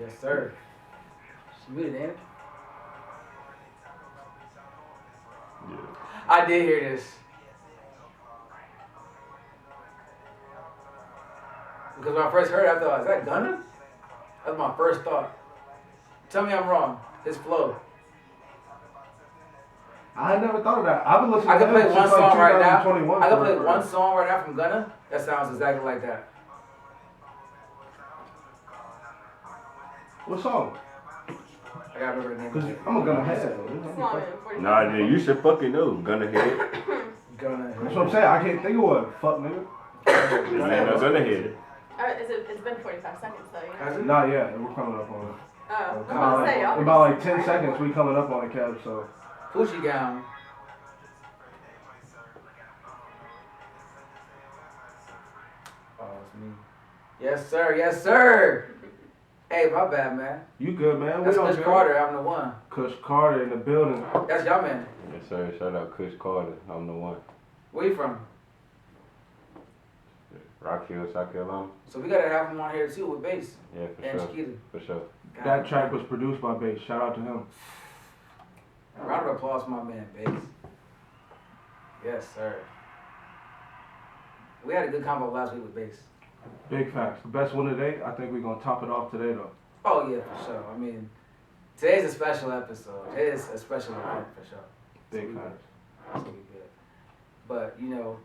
Yes, sir. She muted, ain't it? Yeah. I did hear this. Because when I first heard it, I thought, is that Gunna? That's my first thought. Tell me I'm wrong. His flow. I never thought of that. I've been listening I to can him play since one like song right now. 2021. I can play one song right now from Gunna. That sounds exactly like that. What song? I gotta remember the name. Cause of it. I'm gonna have It's long in 45 Nah, nigga, you should fucking know. Gunna head. Gunna. That's what I'm saying. I can't think of one. Fuck nigga. This man no Gunna head. It's been 45 seconds though, you know? Not yet. We're coming up on it. Oh, I was About about to like, say, y'all were about like just 10 right seconds. on. We coming up on it, Kev. So. Poochie gown. Oh, it's me. Yes, sir. Yes, sir. Hey, my bad, man. You good, man? That's We on Kush Carter. I'm the one. Kush Carter in the building. That's y'all man. Yes, sir. Shout out Kush Carter. I'm the one. Where you from? Rock Hill, South Carolina. So we gotta have him on here too with bass Yeah, for and sure. Chiquita. For sure. That track was produced by Bass. Shout out to him. Round of applause for my man, bass. Yes, sir. We had a good combo last week with bass. Big facts. The best one today. I think we're gonna top it off today though. Oh yeah, for sure. I mean, today's a special episode. It is a special event for sure. Big facts. So we good. But you know,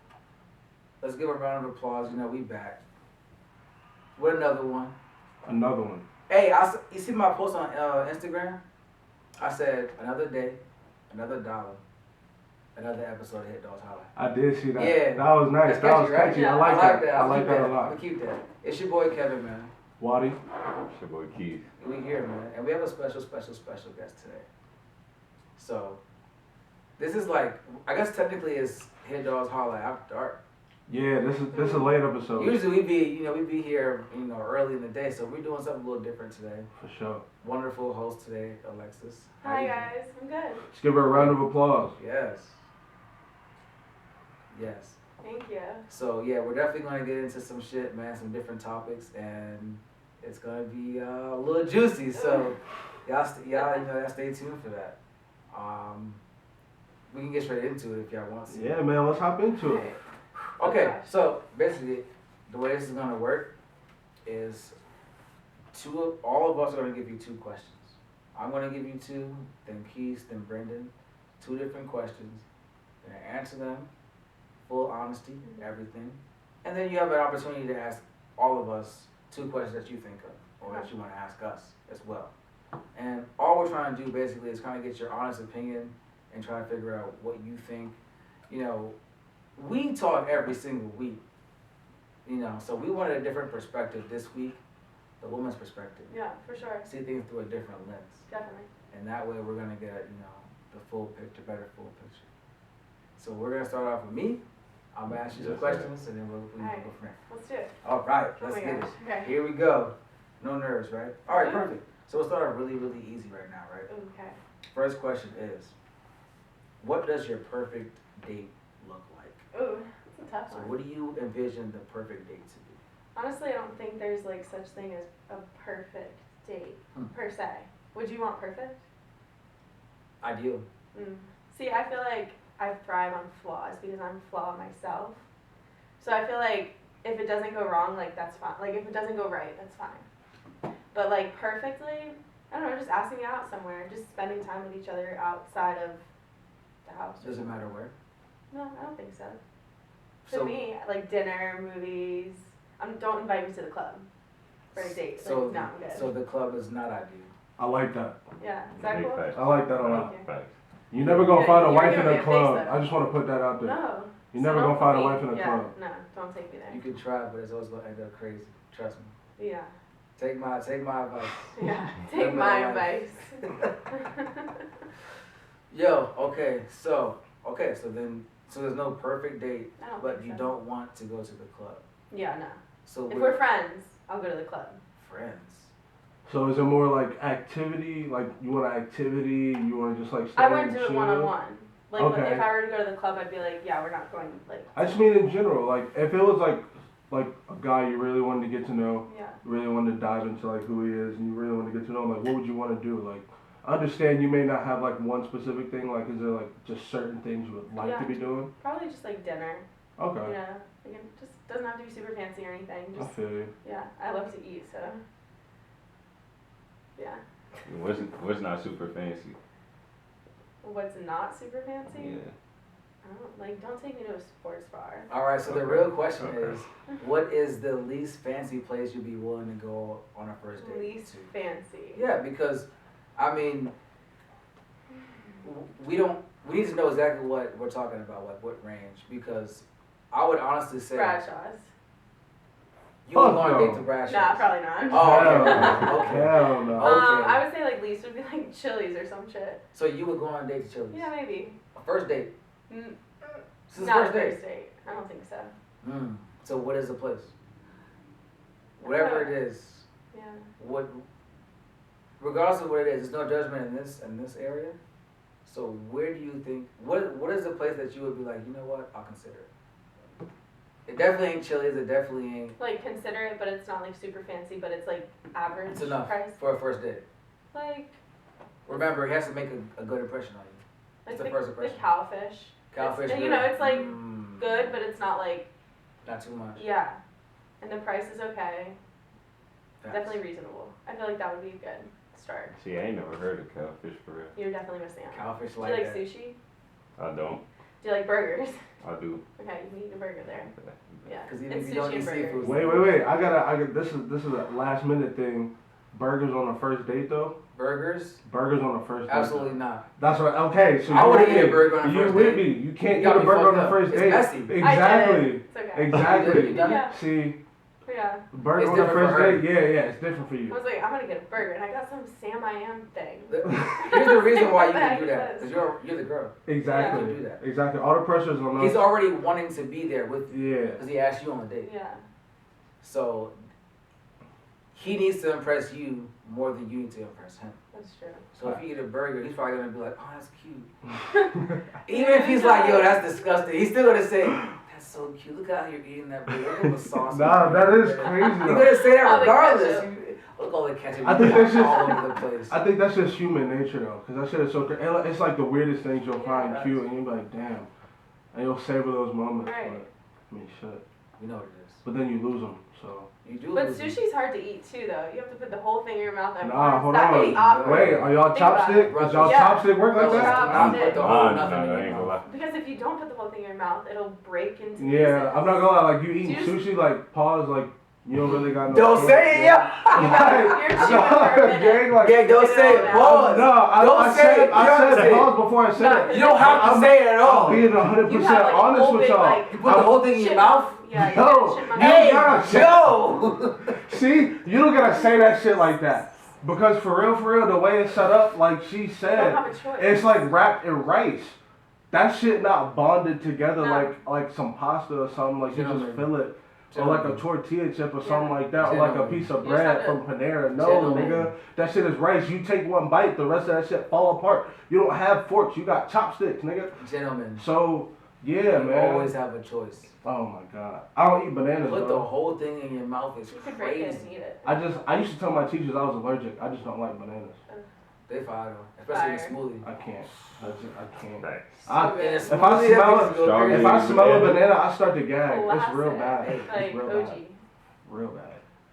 let's give a round of applause. You know, we back with another one. Another one. Hey, you see my post on Instagram? I said another day, another dollar, another episode of Hit Dogs Holla. I did see that. Yeah. That was nice. That's That was catchy, right? catchy. Yeah. I like that. I I'll like keep that a I'm lot. gonna keep that. It's your boy Kevin, man. Waddy. It's your boy Keith. We here, man, and we have a special guest today. So, this is like, I guess technically it's Hit Dogs Holla After Dark. Yeah, this is a late episode. Usually we be here, early in the day, so we're doing something a little different today. For sure. Wonderful host today, Alexis. How Hi you doing? guys, I'm good. Let's give her a round of applause. Yes. Yes. Thank you. So yeah, we're definitely gonna get into some shit, man, some different topics, and it's gonna be a little juicy. So y'all stay tuned for that. We can get straight into it if y'all want to. Yeah, man. Let's hop into it. Okay, so basically, the way this is gonna work is all of us are gonna give you two questions. I'm gonna give you two, then Keith, then Brendan, two different questions. You're gonna answer them, full honesty, everything, and then you have an opportunity to ask all of us two questions that you think of or that you want to ask us as well. And all we're trying to do basically is kind of get your honest opinion and try to figure out what you think. We talk every single week, so we wanted a different perspective this week, the woman's perspective. Yeah, for sure. See things through a different lens. Definitely. And that way we're going to get, the full picture, better full picture. So we're going to start off with me. I'm going to ask you some Yes, sir. questions and then we'll go from there. Let's do it. All right, Oh let's my get it. gosh, okay. Here we go. No nerves, right? All right, Mhm. perfect. So we'll start off really, really easy right now, right? Okay. First question is, what does your perfect date look like? Ooh, that's a tough So one. what do you envision the perfect date to be? Honestly, I don't think there's like such thing as a perfect date per se. Would you want perfect? Ideal. See, I feel like I thrive on flaws because I'm flawed myself. So I feel like if it doesn't go wrong, like that's fine. Like if it doesn't go right, that's fine. But like perfectly, I don't know, just asking out somewhere, just spending time with each other outside of the house. or Does it something. matter where? No, I don't think so. So- To me, like dinner, movies. Don't invite me to the club for a date. So, like, no, I'm good. so the club is not ideal. I like that. Yeah, is that Big cool? facts. I like that a lot. Thank you. Facts. You never gonna Yeah, find a you're wife in giving me a a club. face, though. I just want to put that out there. No. You So never don't gonna find a put me- wife in a yeah, club. No, don't take me there. You can try, but it's always going to end up crazy. Trust me. Yeah. Take my advice. Yeah. Take Live my my advice. Yo, so there's no perfect date, I don't but think you so. don't want to go to the club. Yeah, no. So If we're friends, I'll go to the club. friends. So is it more like activity? Like you want an activity? You want to just like stay I wouldn't and do it chill? one on one. Like Okay. if I were to go to the club, I'd be like, yeah, we're not going. Like I just mean in general. Like if it was like like a guy you really wanted to get to know, Yeah. you really wanted to dive into like who he is, and you really want to get to know him, like what would you want to do? Like, I understand you may not have like one specific thing. Like, is there like just certain things you would like to be doing? Probably just like dinner. Okay. Yeah. Like it just doesn't have to be super fancy or anything. I Just feel you. yeah. I love to eat, so yeah. What's not super fancy? What's not super fancy? Yeah. Don't take me to a sports bar. All right, so the real question is, what is the least fancy place you'd be willing to go on a first date? Least to? fancy. Yeah, because, I mean, we need to know exactly what we're talking about, like what range, because I would honestly say. Bradshaw's. You would go on a date to Bradshaw's? Nah, probably not. Oh, okay. Hell no. Okay. I would say like least would be like Chili's or some shit. So you would go on a date to Chili's? Yeah, maybe. A first date? Mm, This is not first a date? first date. I don't think so. So what is the place? Whatever it is. Yeah. What? Regardless of what it is, there's no judgment in this area. So where do you think? What is the place that you would be like? You know what? I'll consider it. It definitely ain't Chili's. It definitely ain't. Like consider it, but it's not like super fancy, but it's like average It's enough price. for a first date. Like Remember, he has to make a good impression on you. like It's the the, first the impression. cowfish. Cowfish. You know, it's like Mm, good, but it's not like Not too much. yeah. And the price is okay. Facts. Definitely reasonable. I feel like that would be a good start. See, I ain't never heard of cowfish for real. You're definitely missing out. Cowfish Do like you like that. sushi? I don't. Do you like burgers? I do. Okay, you can eat a burger there. Yeah. 'Cause even It's if you don't sushi eat and burgers. seafood. Wait. I got. This is a last minute thing. Burgers on the first date though. Burgers? Burgers on the first date. Absolutely not. That's right. Okay, so I you wouldn't with eat a me. burger on a You first with date. me? You can't You eat got a me burger on fucked the up. first It's date. messy. I did it. Exactly. It's okay. Exactly. You done it? Yeah. See, Yeah. burger It's on the different first for her. date. Yeah, it's different for I you. was like, I'm gonna get a burger, and I got some Sam I Am thing. Here's the reason why you What the can heck do is that. this? Because you're the girl. Exactly. You can do that. Exactly. All the pressure's on He's us. already wanting to be there with you. Yeah. Because he asked you on a date. Yeah. So he needs to impress you more than you need to impress him. That's true. So if you eat a burger, he's probably gonna be like, "Oh, that's cute." Even if he's like, "Yo, that's disgusting," he's still gonna say, "That's so cute. Look how you're eating that burger. Look at the sauce." Nah, that is You're crazy. gonna Though. say that All the regardless. ketchup. Look all the ketchup. I think you that's got just- all over the place. I think that's just human nature though, because that shit is so crazy. It's like the weirdest things you'll find Yeah. cute, and you'll be like, damn, and you'll savor those moments. Right. But I mean, shit. You know what it is. But then you lose them. So. You do. But lose it. sushi's hard to eat too, though. You have to put the whole thing in your mouth at Nah, once. hold That on. would be awkward. Wait, are y'all Think about chopstick? it. Does y'all Yeah. chopstick work like Brothers, that? do not put the whole Nah, nothing I in ain't your gonna lie. mouth. Because if you don't put the whole thing in your mouth, it'll break into Yeah, pieces. I'm not gonna lie. Like you eating You just- sushi, like pause, like you don't really got no. Don't say it, yeah. You're chewing for a minute. Gang, like, Yeah, don't Get it say all it. out. Pause. No, Don't I say said, it. I You don't said say it. pause before I said it. You don't have to say it at all. I'm being 100% You have, like, a honest whole with big, y'all. like- You put the whole thing in your Shit mouth? Yeah, you No, gotta shit my you mouth. Hey, gotta say- Joe! See, you don't gotta say that shit like that. Because for real, the way it's set up, like she You don't said, have a choice. it's like wrapped in rice. That shit not bonded together No. like some pasta or something. Like you just Gentlemen. fill it. Or like a tortilla chip or something Yeah. like that. Or like a Gentlemen. piece of You just bread have from Panera. No, Gentlemen. nigga. That shit is rice. You take one bite, the rest of that shit fall apart. You don't have forks. You got chopsticks, nigga. Gentlemen, So, yeah, you man. always have a choice. Oh my god. I don't eat bananas, Put the though. whole thing in your mouth is You could break it and crazy. eat it. I used to tell my teachers I was allergic. I just don't like bananas. They fire though, especially in a Fire. smoothie. I can't. I can't. Facts. I, In a if I smoothie, that smell makes it, you go Strawberry. crazy. if I smell a banana. banana, I start to gag. It's real Classic. bad. Hey, It's Like real OG. bad. Real bad.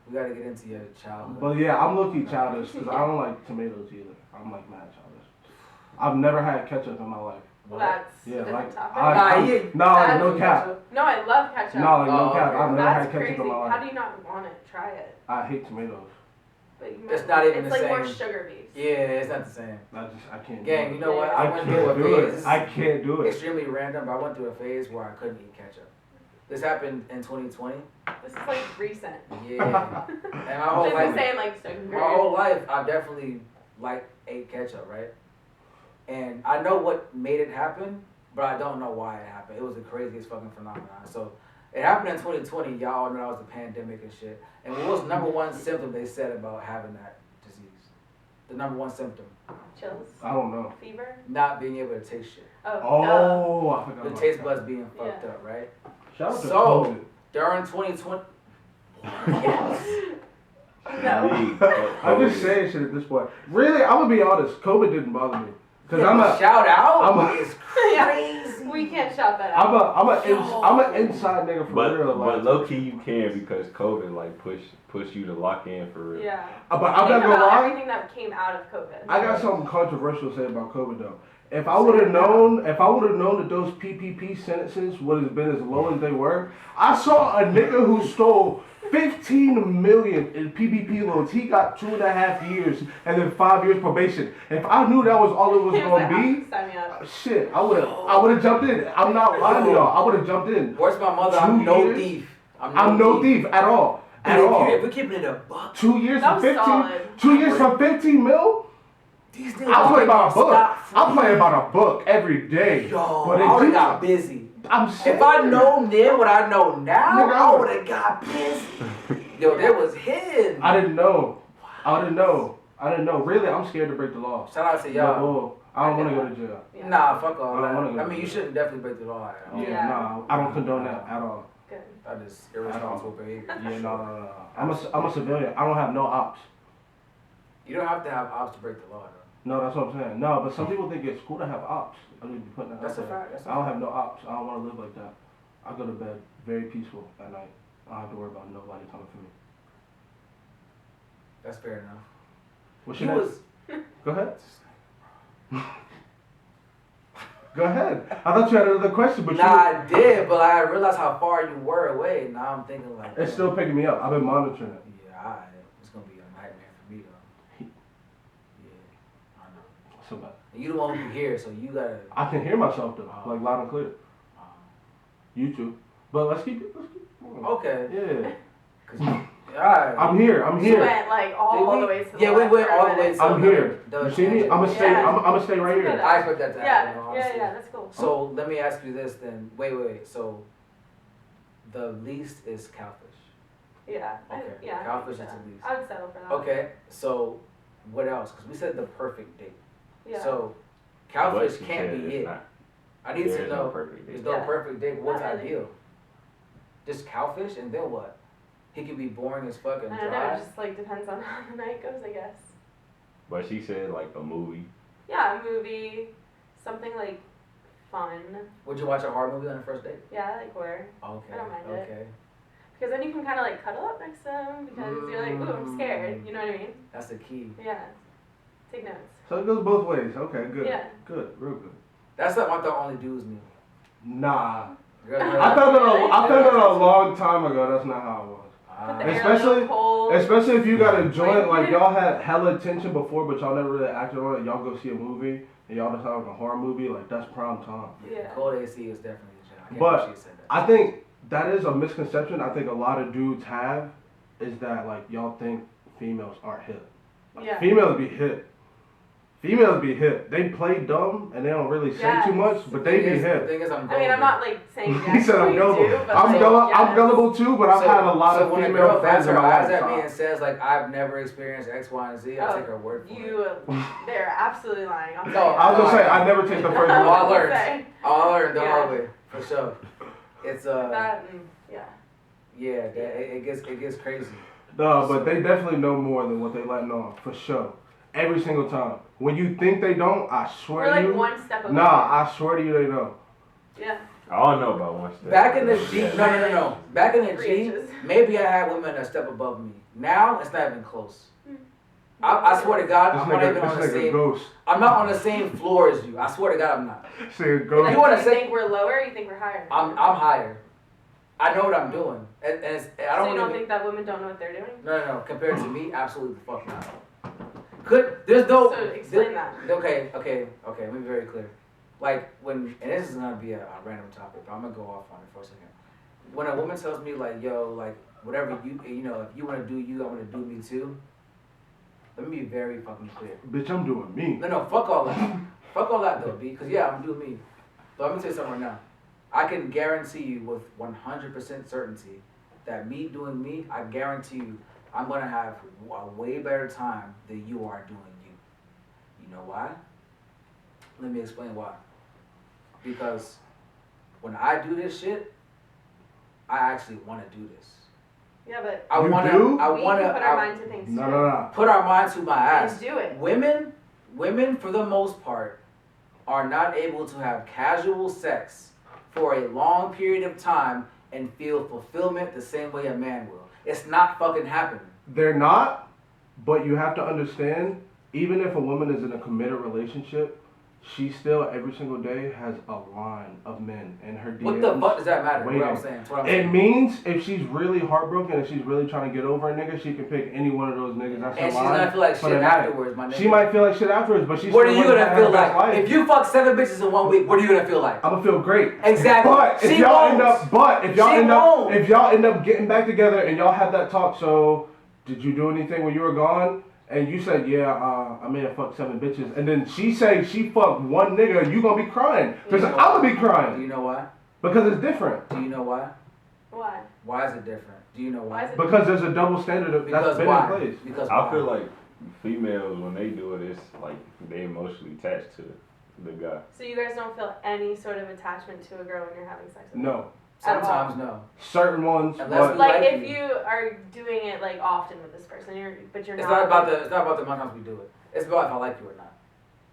We gotta get into your childhood. But yeah, I'm low-key childish because I don't like tomatoes either. I'm like mad childish. I've never had ketchup in my life. Well, that's Yeah, a different like topic. no, like no That's- cap. No, I love ketchup. No, like no Oh, cap. okay. I've never That's had ketchup crazy. in my How life. do you not want it? Try it. I hate tomatoes. But you It's might- not even it's the like more same. sugar based. Yeah, it's not the same. I can't. Gang, do you it. know what? Yeah. I I went can't through a do phase. it. I can't do it. Extremely random, but I went through a phase where I couldn't eat ketchup. This happened in 2020. This is like recent. Yeah. And my whole Just life, saying like second my grade. whole life, I definitely ate ketchup, right? And I know what made it happen, but I don't know why it happened. It was the craziest fucking phenomenon. So it happened in 2020. Y'all know that was the pandemic and shit. And what was the number one symptom they said about having that disease? The number one symptom, Chills. I don't know. Fever. not being able to taste shit. Oh. Oh, I forgot The about taste that. buds being fucked Yeah. up, right? Shout out to So- COVID. During 2020, No. I'm just saying shit at this point. Really, I'm gonna be honest. COVID didn't bother me because Yeah, I'm a shout out. I'm a- It's Yeah. crazy. We can't shout that out. I'm an inside nigga for real. But Like, low key you can because COVID like push you to lock in for real. Yeah. but I'm not Think gonna about lie. everything that came out of COVID. I got something controversial to say about COVID though. If I would have known that those PPP sentences would have been as low as they were, I saw a nigga who stole 15 million in PPP loans. He got 2.5 years and then 5 years probation. If I knew that was all it was He was gonna like, be, sign me up. shit, I would have jumped in. I'm not lying to y'all. I would have jumped in. Where's my mother? 2 I'm no years? thief. I'm no thief at all. At all. If we're keeping it a buck, 2 years That for was 15. solid. 2 years for 15 mil? these niggas I'm playing by a scot book. free. I'm playing by a book every day. Yo, But I if would've you- got busy. I'm saying. If I known then what I know now, Nigga, I would have got busy. Yo, there was hidden. I didn't know. I didn't know. Really, I'm scared to break the law. Shout out to But, y'all. I don't want to go to jail. Yeah. Nah, fuck all I don't wanna that. go I mean, you to shouldn't definitely break the law. Yeah. Nah, I don't condone that at all. Good. That is irresponsible behavior. Yeah, no. I'm a civilian. I don't have no ops. You don't have to have ops to break the law, though. No, that's what I'm saying. No, but some people think it's cool to have ops. I need to be putting that That's a out there. fact. That's a I don't fact. have no ops. I don't want to live like that. I go to bed very peaceful at night. I don't have to worry about nobody coming for me. That's fair enough. What's He your name? was. Go ahead. Go ahead. I thought you had another question, but Nah, I did, but I realized how far you were away. Now I'm thinking like. it's still picking me up. I've been monitoring it. Yeah, alright. It's gonna be a nightmare for me though. Yeah, I know. So bad. And you the one who here, so you gotta. I can hear myself though, like loud and clear. Um, YouTube. But let's keep it. okay. Yeah. Cause alright. I'm here. You went like all the way to the Yeah, we left went for a all the way minute. to I'm here. the You see me? I'm gonna stay. Yeah. I'm gonna stay right It's here. good. I expect that to happen. Yeah, honestly. that's cool. So let me ask you this then. Wait. So the least is cowfish. Yeah. Okay. Yeah. I Cowfish think is so. the least. I would settle for that. Okay. So what else? Because we said the perfect date. Yeah. So But cowfish she can't said be it's it. not- I need there to is know. no perfect There's date. no Yeah. perfect date. What's Not really. ideal? Just cowfish and then what? He could be boring as fuck and I don't know. dry. It just like depends on how the night goes, I guess. But she said like a movie. Yeah, a movie, something like fun. Would you watch a horror movie on the first date? Yeah, I like horror. Okay. I don't mind it. Okay. Because then you can kind of like cuddle up next to them because you're like, ooh, I'm scared. You know what I mean? That's the key. Yeah. Take notes. So it goes both ways. Okay, good. Yeah. Good, real good. That's not what the only dudes knew. Nah. Girl, I found out a long time ago. That's not how it was. Put the air a Especially- little cold. Especially if you got a joint, like y'all had hella attention before, but y'all never really acted on it. Y'all go see a movie and y'all decide like a horror movie, like that's prime time. Yeah. Cold AC is definitely a job. I can't But believe she said that. I think that is a misconception. I think a lot of dudes have is that like y'all think females aren't hip. Like, Yeah. Females be hip. Females be hip. They play dumb and they don't really say Yes. too much, but they be The hip. thing is, I'm I mean, I'm not like saying He yes, said I'm we gullible. do, but I'm, like, gullible. yes. I'm gullible too, but I've had a lot of when a female girl friends bats in her my eyes life. at me and says like I've never experienced X, Y, and Z, I Oh, take her word for it. You, they're absolutely lying. I'll No, tell you. I was gonna say I never take the first Oh, I one. learned. Say. I learned the Yeah. hard way for sure. It's That and, yeah. yeah, it gets crazy. No, but they definitely know more than what they letting on for sure. Every single time. When you think they don't, I swear We're to like you. one step above. Nah, I swear to you they know. Yeah. I don't know about one step. Back in the G, Yeah. no. Back in the Three G, inches. maybe I had women a step above me. Now it's not even close. I swear to God, This I'm not nigga, even on the this nigga same. ghost. I'm not on the same floor as you. I swear to God, I'm not. This nigga Like, ghost. You wanna do say- you think we're lower or you think we're higher? I'm higher. I know what I'm doing, and it's, I So don't you don't even. think that women don't know what they're doing? No. Compared to me, absolutely the fuck not. There's no. So explain that. Okay. Let me be very clear. Like when, and this is gonna be a random topic, but I'm gonna go off on it for a second. When a woman tells me like, yo, like whatever you know, if you wanna do you, I wanna do me too. Let me be very fucking clear. Bitch, I'm doing me. No, fuck all that. Fuck all that though, B. Because yeah, I'm doing me. But let me tell you something right now. I can guarantee you with 100% certainty that me doing me, I guarantee you, I'm gonna have a way better time than you are doing you. You know why? Let me explain why. Because when I do this shit, I actually want to do this. Yeah, but I You wanna, do? I we wanna, can put our I- mind to things too. No. put our mind to my ass. And do it. Women, for the most part, are not able to have casual sex for a long period of time and feel fulfillment the same way a man will. It's not fucking happening. They're not, but you have to understand, even if a woman is in a committed relationship, she still every single day has a line of men in her DMs. What the fuck does that matter? waiting. What I'm saying. That's what I'm It saying. means if she's really heartbroken and she's really trying to get over a nigga, she can pick any one of those niggas. That's her And she's line gonna feel like for shit the night. afterwards, my nigga. She might feel like shit afterwards, but she's What are still you gonna gonna have feel her best like? life. If you fuck 7 bitches in 1 week, what are you gonna feel like? I'm gonna feel great. Exactly. But if She y'all won't. end up, She if y'all end up getting back together and y'all have that talk, so did you do anything when you were gone? And you said, yeah, I may have fucked 7 bitches. And then she say she fucked one nigga, you gonna be crying. Because You I'm know why? gonna be Do crying. you know why? Because it's different. Do you know why? Why? Why is it different? Do you know Why why? is it? Because there's a double standard that's Because been why? in place. Because I why? feel like females, when they do it, it's like they emotionally attached to the guy. So you guys don't feel any sort of attachment to a girl when you're having sex with her? No. Sometimes no. Certain ones, Unless but we- Like like if you. you are doing it like often with this person, but you're It's not. not about the amount of times we do it. It's about if I like you or not.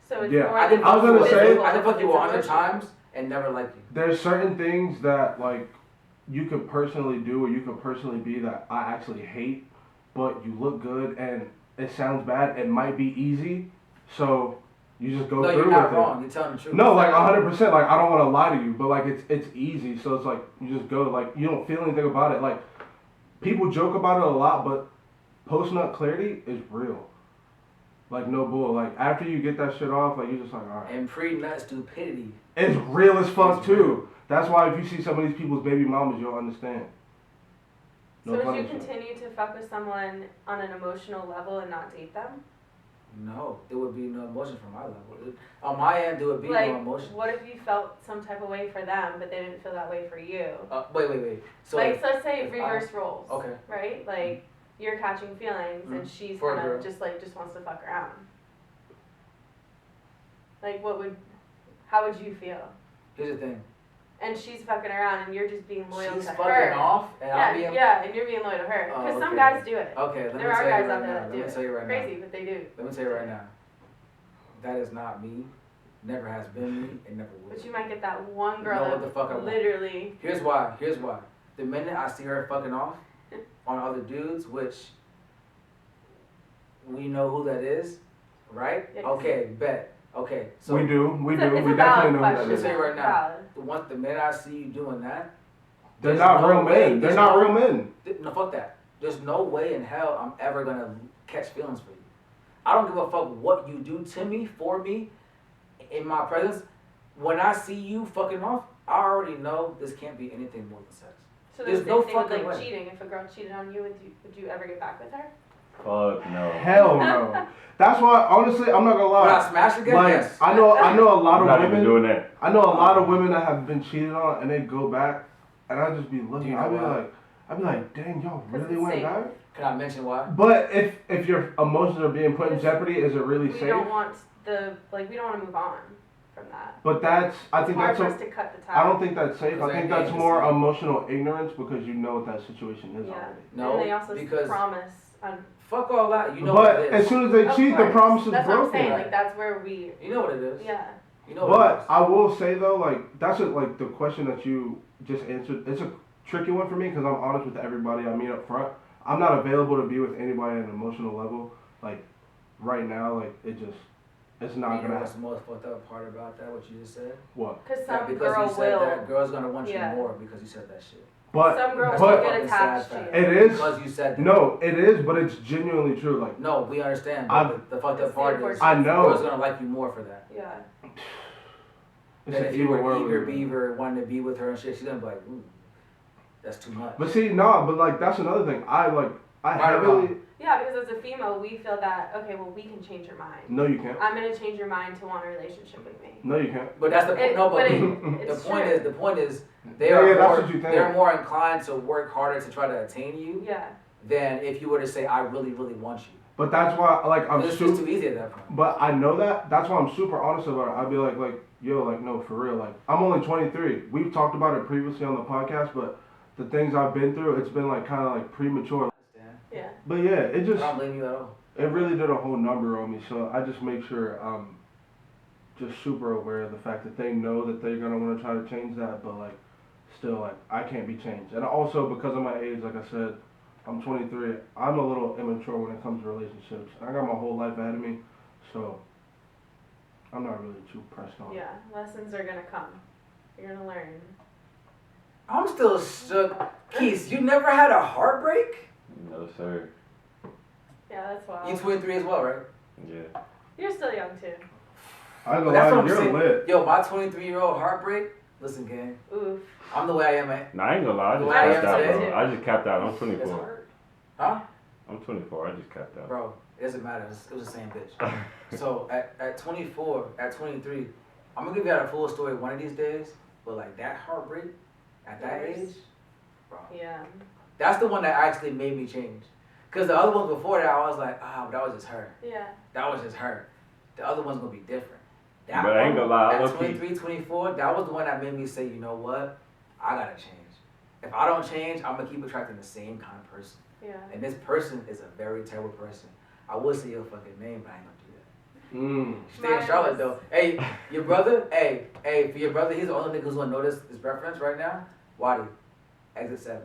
So it's Yeah. more I than can I was fuck gonna you say- physical, I can fuck you it's 100 emotional. times and never like you. there's certain things that like you could personally do or you could personally be that I actually hate, but you look good and it sounds bad. It might be easy, so you just go No, through you're with not it. wrong. You're telling the truth. No, like 100%. Like I don't want to lie to you, but like it's easy. So it's like you just go. Like you don't feel anything about it. Like people joke about it a lot, but post nut clarity is real. Like no bull. Like after you get that shit off, like you're just like, all right. And pre-nut stupidity. It's real as fuck It's too. That's why if you see some of these people's baby mamas, you'll understand. So would funny you shit. continue to fuck with someone on an emotional level and not date them? No, there would be no emotion from my level. On my end, there would be Like, no emotion. what if you felt some type of way for them, but they didn't feel that way for you? Wait. So Like, if- let's say if reverse roles. okay. Right? Like, you're catching feelings and she's For a kind girl. of just wants to fuck around. Like, how would you feel? Here's the thing. And she's fucking around and you're just being loyal She's to fucking her. off, and I'm being. And you're being loyal to her. Oh, Because some okay. guys do it. Okay, let me There tell are you guys right out there now. that Let do me it. tell you right Crazy, now. but they do. Let me tell you right now. That is not me. Never has been me. It never will. But you might get that one girl know what the fuck I want. literally. Here's why. The minute I see her fucking off on other dudes, which we know who that is, right? Yes. Okay, bet. Okay, so we do. It's We a valid definitely know who that question. Let's is. say right now. Valid. the minute I see you doing that, They're there's not no real way- men. They're there's not no- real men. no, fuck that. There's no way in hell I'm ever gonna catch feelings for you. I don't give a fuck what you do to me, for me, in my presence. When I see you fucking off, I already know this can't be anything more than sex. So There's there's no no thing with fucking like way. cheating. If a girl cheated on you, would you ever get back with her? Fuck no. Hell no. That's why, honestly, I'm not gonna When I lie. smash again, Like yes. I know a lot I'm of not even women. doing that. I know a lot of women that have been cheated on, and they go back, and I just be looking. Do you know why? I'd be like, dang, y'all 'Cause really it's went safe. back. Can I mention why? But if your emotions are being put in jeopardy, is it really We safe? don't want we don't want to move on from that. But I think It's hard that's for us a, to cut the tie. I don't think that's safe. Because I think they're that's more dangerous. emotional ignorance because you know what that situation is Yeah. already. No, and they also because promise on. fuck all that. You know what But it as is. soon as they Of cheat, the course. promise is That's what I'm broken. saying. Like that's where we. You know what it is. Yeah. You know what it But is. I will say though, like that's like the question that you just answered. It's a tricky one for me because I'm honest with everybody I meet up front. I'm not available to be with anybody at an emotional level. Like right now, like it's not You know gonna what's the happen. most fucked up part about that? What you just said? What? Because That some because girl you said will. that, girls gonna want Yeah. you more because you said that shit. But Some girls That's will the but get fucking attached sad to fact. you. it is. Because you said that. No, it is, but it's genuinely true. Like No, we understand. But I'm- the fucked It's up part the is I know. girls gonna like you more for that. Yeah. it's Than an if you evil were world. eager we live in. beaver wanting to be with her and shit, she's gonna be like, ooh, that's too much. But see, nah, but like that's another thing. I Right or heavily. wrong? Yeah, because as a female, we feel that okay, well, we can change your mind. No, you can't. I'm gonna change your mind to want a relationship with me. No, you can't. But that's the point. It- No, but but the it's point true. is, they Yeah, are yeah, that's more, what you think. they're more inclined to work harder to try to attain you Yeah. than if you were to say, I really, really want you. But that's why, like, I'm It's super. just too easy at that point. But I know that. That's why I'm super honest about it. I'd be like, yo, like, no, for real. Like, I'm only 23. We've talked about it previously on the podcast, but the things I've been through, it's been like kind of like premature. Yeah. But yeah, it I just don't blame you at all. it really did a whole number on me. So I just make sure I'm just super aware of the fact that they know that they're gonna want to try to change that, but like still like I can't be changed. And also because of my age, like I said, I'm 23. I'm a little immature when it comes to relationships. I got my whole life ahead of me, so I'm not really too pressed on it. Yeah. Lessons are gonna come. You're gonna learn. I'm still shook. Keese, you never had a heartbreak? No, sir. Yeah, that's wild. You 23 as well, right? Yeah. You're still young too. I ain't But gonna that's what lie, I'm you're saying. lit. Yo, my 23-year-old heartbreak. Listen, gang. Oof. I'm the way I am, man. Nah, I ain't gonna lie. I just Well, I am capped out, today. bro. I just capped out. I'm It's 24. hard. Huh? I'm 24. I just capped out. Bro, it doesn't matter. It was the same bitch. So at 24, at 23, I'm gonna give you a full story one of these days. But like that heartbreak at that Yours? age, bro. Yeah. That's the one that actually made me change. Cause the other ones before that, I was like, but that was just her. Yeah. That was just her. The other one's gonna be different. That But I ain't one, gonna lie, at low-key- 23, 24, that was the one that made me say, you know what? I gotta change. If I don't change, I'm gonna keep attracting the same kind of person. Yeah. And this person is a very terrible person. I would say your fucking name, but I ain't gonna do that. Stay in Mine Charlotte was- though. Hey, your brother, hey, for your brother, he's the only nigga who's gonna notice his reference right now. Waddy, exit 7.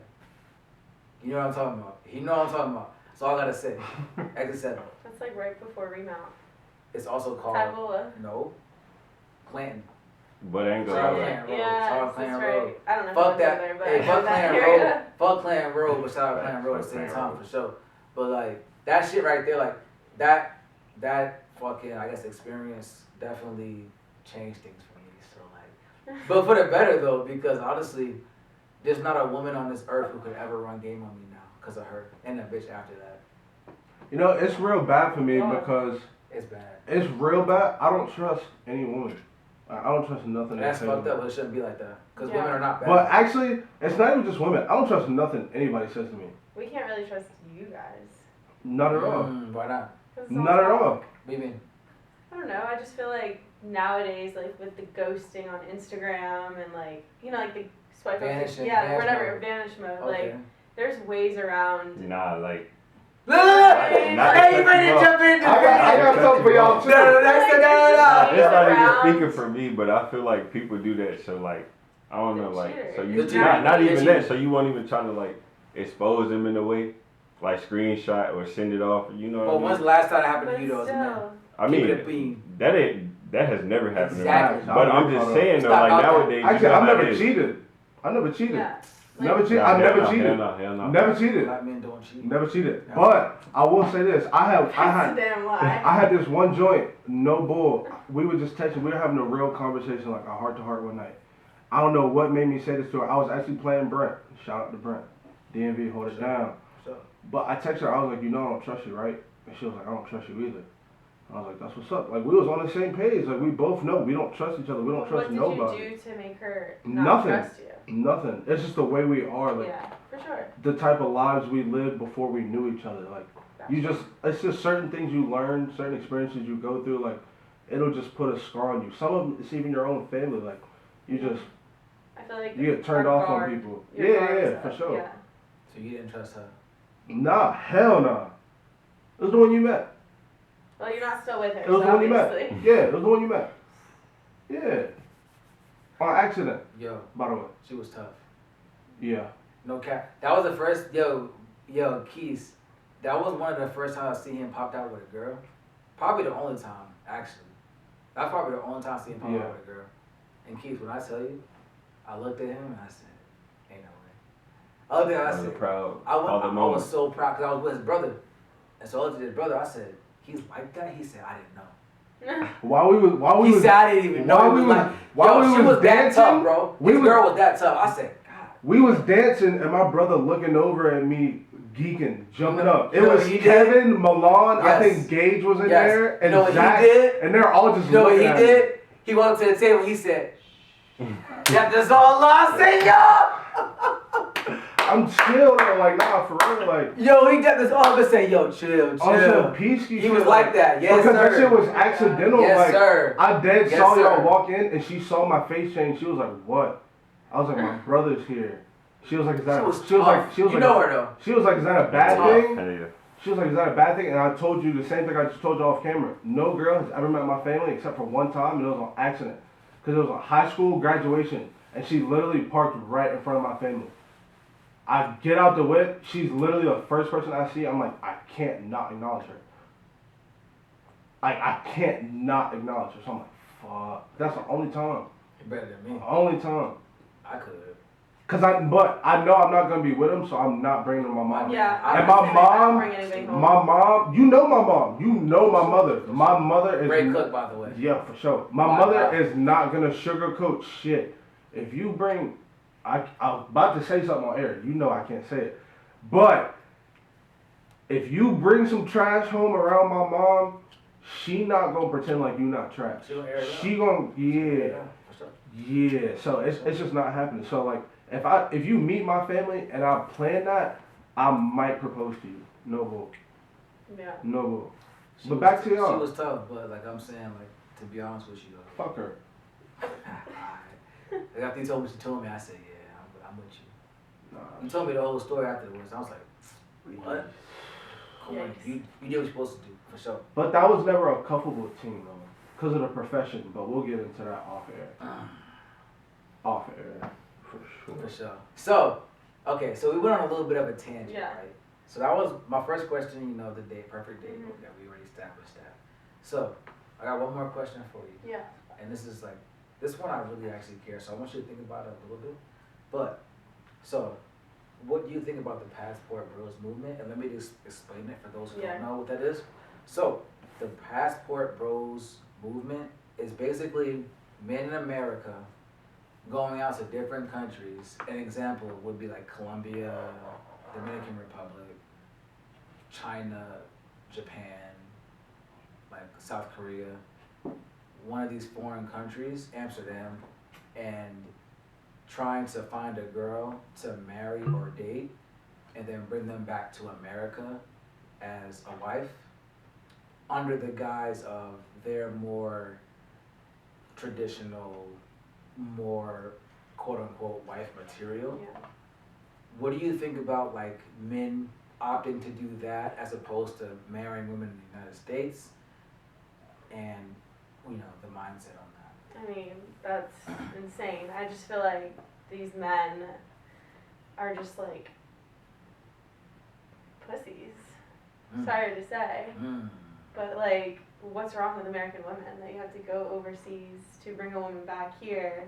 You know what I'm talking about. He know what I'm talking about. That's all I gotta say. Exit 7. That's like right before remount. It's also called, Tybola. no, Clanton. But I ain't gonna Charlotte lie. Clanton Road. Yeah, Charlotte that's Clanton right. Road. I don't know. Fuck if that. There, but Hey, I fuck know that Clanton Road. area. Fuck Clanton Road, but shout out Clanton Road at the same time for sure. But like that shit right there, like that fucking I guess experience definitely changed things for me. So like, but for the better though, because honestly, there's not a woman on this earth who could ever run game on me now because of her and that bitch after that. You know, it's real bad for me Oh. because It's bad. it's real bad. I don't trust any woman. I don't trust nothing. That's they say fucked to me. up, but it shouldn't be like that. Because Yeah. women are not bad. But actually, it's not even just women. I don't trust nothing anybody says to me. We can't really trust you guys. Not at all. Why not? 'Cause it's Not at all. What do you mean? I don't know. I just feel like nowadays, like with the ghosting on Instagram and like, you know, like the swipe up, Vanishing, yeah, vanish whatever, mode. vanish mode. Okay. Like, there's ways around. Nah, like. Look! Hey, Not you ready to cut you jump in? I got something for y'all too. No, It's not Around. even speaking for me, but I feel like people do that. So like, I don't know, like, so you The not cheater. even that. So you won't even try to like expose them in a way, like screenshot or send it off. You know Well, what I when's mean? the last time it happened But to you though as a man? still, I Keep it a mean, bean. that has never happened Exactly. to me. But I'm just saying though, Stop like out there. nowadays, you Actually, know I've how never it is. cheated. I never cheated. yeah. Never cheated. Nah, I never hell cheated. no. Never cheated. Black men don't cheat. Never cheated. Yeah. But I will say this: I That's a had damn lie. I had this one joint, no bull. We were just texting. We were having a real conversation, like a heart to heart one night. I don't know what made me say this to her. I was actually playing Brent. Shout out to Brent. DMV, hold it down. So, But I texted her. I was like, you know, I don't trust you, right? And she was like, I don't trust you either. I was like, that's what's up. Like we was on the same page. Like we both know we don't trust each other. We don't trust What did nobody. you do to make her not Nothing. trust you? Nothing. It's just the way we are. Like Yeah, for sure. the type of lives we lived before we knew each other. Like you just, it's just certain things you learn, certain experiences you go through. Like it'll just put a scar on you. Some of them, it's even your own family. Like you just, I feel like you get turned our off on guard- people. your Yeah, guard yeah, is for up. sure. Yeah. so you didn't trust her. Nah, hell nah. It was the one you met. Well, you're not still with her, It was so the one you obviously. met. Yeah, it was the one you met. Yeah. On accident, Yo, by the way. she was tough. Yeah. No cap. That was the first, yo, Keese. That was one of the first times I see him popped out with a girl. Probably the only time, actually. That's probably the only time I see him pop Yeah. out with a girl. And Keith, when I tell you, I looked at him and I said, ain't no way. Other than I I was said, proud. I All the was moments. so proud because I was with his brother. And so I looked at his brother, I said, he's like that? He said, I didn't know. While we He was said, I didn't even know. while He we was was- like, while yo, we she was was that dancing, tough, bro. we This was- girl was that tough. I said, God. we was dancing and my brother looking over at me geeking, jumping up. You It know was what he did? Kevin, Milan, I Yes. think Gage was in Yes. there, You and know what he Zach, did? and they're all just You know what looking he at me. did? He went up to the table and he said, yeah, that's all I say, yo. I'm chill though, like nah, for real, like Yo, he got this all of us saying, yo, chill, on some chill. peace. He was like that, yes, because sir. that shit was accidental. Yes, like sir. I dead Yes, saw y'all sir. walk in, and she saw my face change. She was like, "What?" I was like, "My brother's here." She was like, is that you know her though. she was like, is that a bad Tough. thing? Hell yeah. She was like, is that a bad thing? And I told you the same thing I just told you off camera. No girl has ever met my family except for one time, and it was on accident. Because it was a high school graduation, and she literally parked right in front of my family. I get out the whip, she's literally the first person I see. I'm like, I can't not acknowledge her. I can't not acknowledge her. So I'm like, fuck. That's the only time. You're better than me. Only time. I could. But I know I'm not gonna be with him, so I'm not bringing my mom. Yeah. And I don't bring anything home. my mom, you know my mom, you know my mother. My mother is Great cook, by the way. Yeah, for sure. My Wow. mother is not gonna sugarcoat shit. If you bring, I'm about to say something on air. You know I can't say it, but if you bring some trash home around my mom, she not gonna pretend like you not trash. She gonna air it out. She gonna Yeah, for sure. yeah. So it's just not happening. So like if you meet my family and I plan that, I might propose to you. No bull. Yeah. No bull. She But was- back to y'all. She was tough, but like I'm saying, like to be honest with you, though. Fuck her. Like after you told me, she told me, I said, yeah, I'm with you. Nah. You told me the whole story afterwards. I was like, what? Come on, Yikes. you did what you're supposed to do, for sure. But that was never a cuffable team though, because of the profession. But we'll get into that off air. Off air, for For sure. sure. So, okay, so we went on a little bit of a tangent, Yeah. right? So that was my first question, you know, the date, perfect date. Mhm. Okay, we already established that. So, I got one more question for you. Yeah. And this is like, this one I really actually care, so I want you to think about it a little bit. But, so, what do you think about the Passport Bros movement? And let me just explain it for those who Yeah. don't know what that is. So, the Passport Bros movement is basically men in America going out to different countries. An example would be like Colombia, Dominican Republic, China, Japan, like South Korea, one of these foreign countries, Amsterdam, and trying to find a girl to marry or date and then bring them back to America as a wife under the guise of their more traditional, more quote unquote wife material. Yeah. What do you think about like men opting to do that as opposed to marrying women in the United States, and you know the mindset on that? I mean, that's insane. I just feel like these men are just like pussies. Sorry to say. Mm. But like, what's wrong with American women? They have to go overseas to bring a woman back here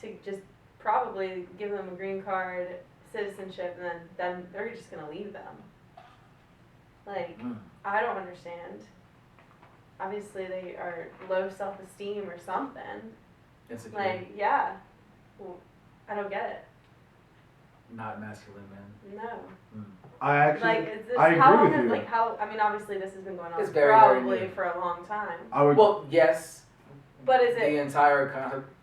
to just probably give them a green card, citizenship, and then they're just gonna leave them. Like, Mm. I don't understand. Obviously, they are low self-esteem or something. Insecure, Like, yeah. Well, I don't get it. not masculine men. No. Mm. I actually, Like, is this, I how agree long with is, you. like, how, I mean, obviously this has been going on It's very, very probably new. for a long time. I would. Well, yes, But is the it, entire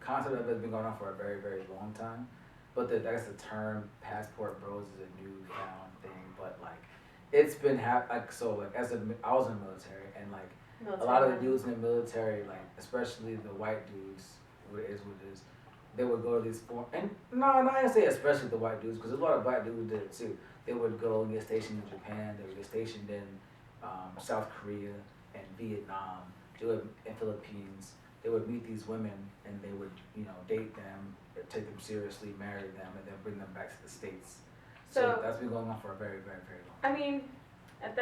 concept of it has been going on for a very, very long time. But I guess the term Passport Bros is a newfound thing. But like, it's been like so like I was in the military, and like a lot of the dudes in the military, like especially the white dudes, what it is, they would go to these and no, I didn't say especially the white dudes, because a lot of black dudes did it too. They would go and get stationed in Japan. They would get stationed in South Korea and Vietnam. They would in Philippines. They would meet these women and they would, you know, date them, take them seriously, marry them, and then bring them back to the States. So So- that's been going on for a very, very, very long I mean, at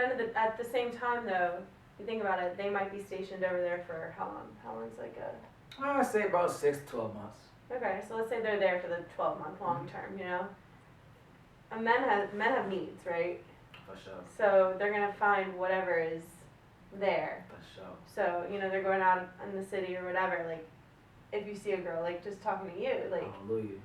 the same time though, you think about it, they might be stationed over there for how long? How long's like a, time. I'd say about 6 to 12 months. okay, so let's say they're there for the 12-month long term, you know? And men have needs, right? For sure. So they're gonna find whatever is there. For sure. So, you know, they're going out in the city or whatever, like, if you see a girl, like, just talking to you, like, Hallelujah.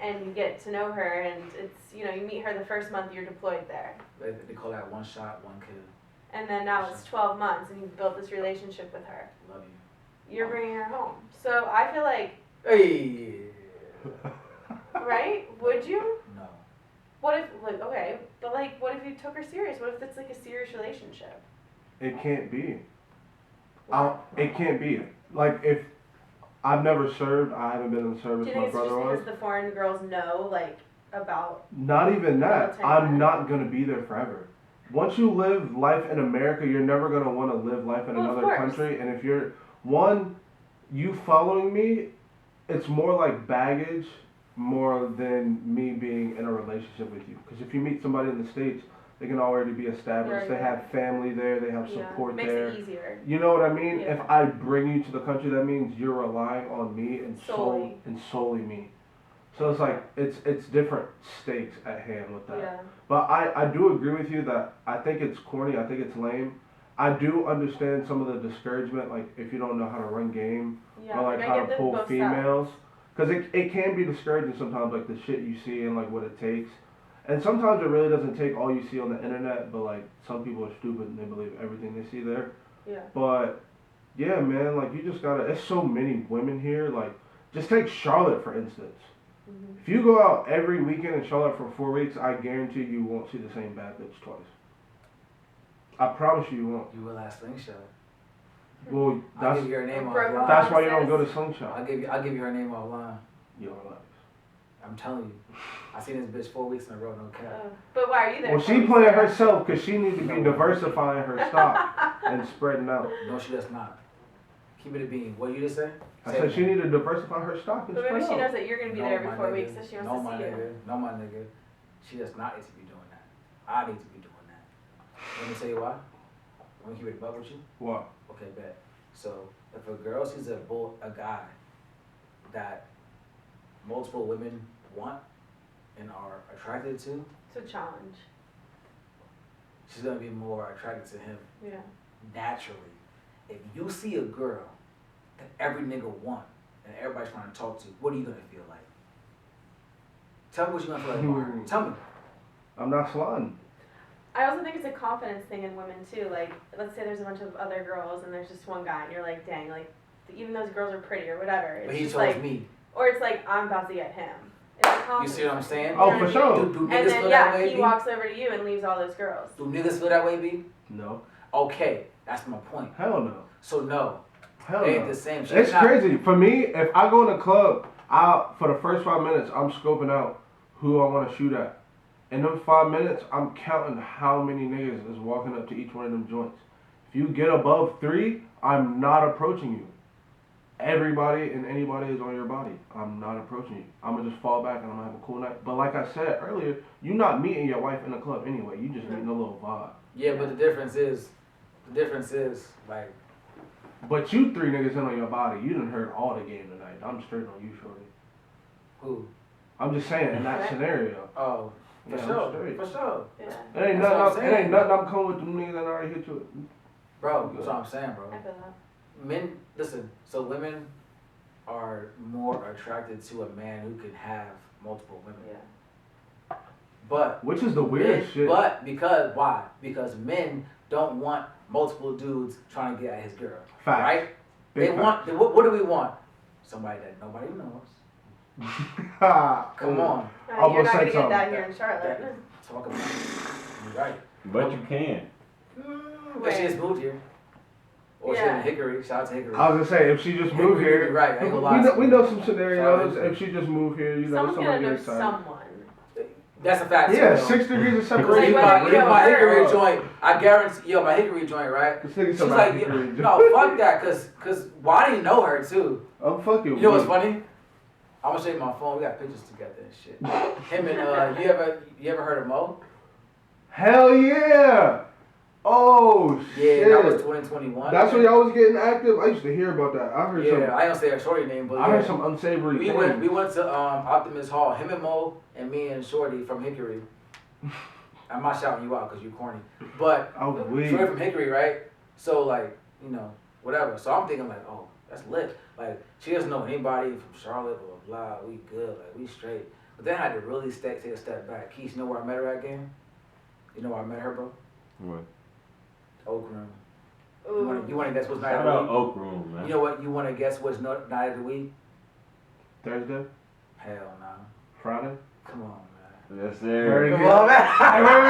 and you get to know her, and it's, you know, you meet her the first month you're deployed there. They call that one shot, one kill. And then now it's 12 months, and you've built this relationship with her. Love you. You're bringing her home. So I feel like, Hey. right? Would you? No. What if, like, okay, but like, what if you took her serious? What if it's like a serious relationship? It can't be. It can't be. Like if I've never served, I haven't been in the service. Do you My think it's just brother was. because the foreign girls know, like, about. Not even that. Military I'm men. not gonna be there forever. Once you live life in America, you're never gonna want to live life in Well, of another course. country. And if you're you following me, it's more like baggage more than me being in a relationship with you. Because if you meet somebody in the States, they can already be established. They Right. have family there. They have Yeah, support makes there. it easier. You know what I mean? Yeah. If I bring you to the country, that means you're relying on me and Solely. solely me. So it's like it's different stakes at hand with that. Yeah. But I do agree with you that I think it's corny. I think it's lame. I do understand some of the discouragement, like if you don't know how to run game Yeah. or like I how get to the pull both females, because it can be discouraging sometimes, like the shit you see and like what it takes. And sometimes it really doesn't take all you see on the internet, but like some people are stupid and they believe everything they see there. Yeah. But yeah, man, like you just gotta. It's so many women here. Like just take Charlotte for instance. Mhm. If you go out every weekend in Charlotte for 4 weeks, I guarantee you won't see the same bad bitch twice. I promise you won't. You will ask Slingshot. Well, I'll that's give you her name Broken offline. that's why you don't promises. go to Slingshot. I'll give you her name offline. You don't like. I'm telling you. I seen this bitch 4 weeks in a row, no cap. But why are you there? Well, she playing herself because she needs to be diversifying her stock and spreading out. No, she does not. Keep it a bean. What you just say? I Say said it she again. needs to diversify her stock and But spread maybe she out. knows that you're gonna be No, there every my 4 nigga. weeks, so she No, wants my to see you. nigga. No, my nigga. She does not need to be doing that. I need to be doing that. Let me tell you why. Want me to keep it above with you? What? Okay, bet. So if a girl sees a guy that multiple women want and are attracted to, It's a challenge. she's gonna be more attracted to him Yeah. naturally. If you see a girl that every nigga want and everybody's trying to talk to, what are you gonna feel like? Tell me what you're gonna feel like, Mark. Tell me. I'm not sliding. I also think it's a confidence thing in women too. Like, let's say there's a bunch of other girls and there's just one guy, and you're like, dang, like, even those girls are pretty or whatever. It's But he just chose like, me. or it's like, I'm about to get him. It's a You confidence see what I'm thing. saying? You Oh, know for what I sure. mean? Do And niggas then feel that yeah, way, he B? walks over to you and leaves all those girls. Do niggas feel that way, B? No. Okay, that's my point. Hell no. So no, Hell they ain't no. the same. She's It's not- crazy. For me, if I go in a club, for the first 5 minutes, I'm scoping out who I want to shoot at. In them 5 minutes, I'm counting how many niggas is walking up to each one of them joints. If you get above 3, I'm not approaching you. Everybody and anybody is on your body. I'm not approaching you. I'm going to just fall back and I'm going to have a cool night. But like I said earlier, you're not meeting your wife in a club anyway. You just meeting a little vibe. Yeah, but the difference is, like, But you 3 niggas in on your body. You done heard all the game tonight. I'm straight on you, shorty. who? I'm just saying, in that Right. scenario. Oh, for Yeah, I'm sure, straight. for sure. Yeah. It ain't That's what I'm nothing. It saying. ain't nothing. I'm coming with them niggas that already hit you. Bro, that's what I'm saying, bro. I feel that. Men, listen, so women are more attracted to a man who can have multiple women. Yeah. But Which is the weirdest shit. But why? Because men don't want multiple dudes trying to get at his girl. Facts. Right? Big They want, what do we want? Somebody that nobody knows. Come on. I'm You're gonna not say gonna get that something. here in Charlotte. Talk about it. You're right. But you can. But she just moved here. Or she Yeah. in Hickory. Shout out to Hickory. I was gonna say, if she just moved You're here, right, I ain't gonna lie we know, to we you. know some scenarios. Sorry. If she just moved here, you know, Someone's gonna somebody know excited. someone. That's a fact. Yeah, too, though. 6 degrees of Leave separation. Like, my, whether leave you my know her Hickory or- joint. I guarantee, my Hickory joint, right? This nigga She's talking like, about Hickory. no, fuck that, cause well, I didn't know her too. I'm fucking. You know what's weak. funny? I'm gonna show you my phone. We got pictures together and shit. Him and you ever heard of Mo? Hell yeah! Oh Yeah, shit! that was 2021. That's when y'all was getting active. I used to hear about that. I heard Yeah, some. I don't say her shorty name, but I yeah. heard some unsavory We things. went to Optimus Hall. Him and Mo and me and Shorty from Hickory. I'm not shouting you out because you're corny, but I was weak. Shorty from Hickory, right? So like, whatever. So I'm thinking like, oh, that's lit. Like she doesn't know anybody from Charlotte or blah. We good, like we straight. But then I had to really take a step back. Keith, you know where I met her at again? You know where I met her, bro? What? Oak Room. Ooh. You want to guess what's night Shout of the out week? Oak Room, man. You know what? You want to guess what's night of the week? Thursday, Hell no. Friday. Come on, man. Yes, Very sir. Come on, man.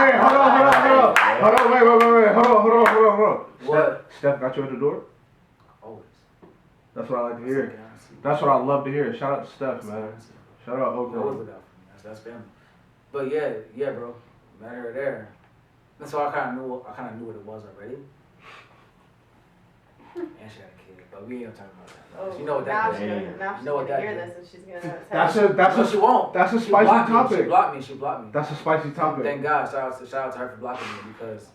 Wait, hold on, hold on. What? Steph got you at the door. Always. That's what I like to hear. That's what I love to hear. Shout out to Steph, man. Shout out Always Oakland. look out for me. That's family. But yeah, bro, met her there. And so I kind of knew what it was already. And she had a kid, but we ain't talking about that. Oh, You know what now that she's is. gonna, now she's You know what gonna that hear is. this and she's gonna. That's She won't. a She spicy blocked me. topic. She blocked me. That's a spicy topic. Thank God. Shout out to her for blocking me because,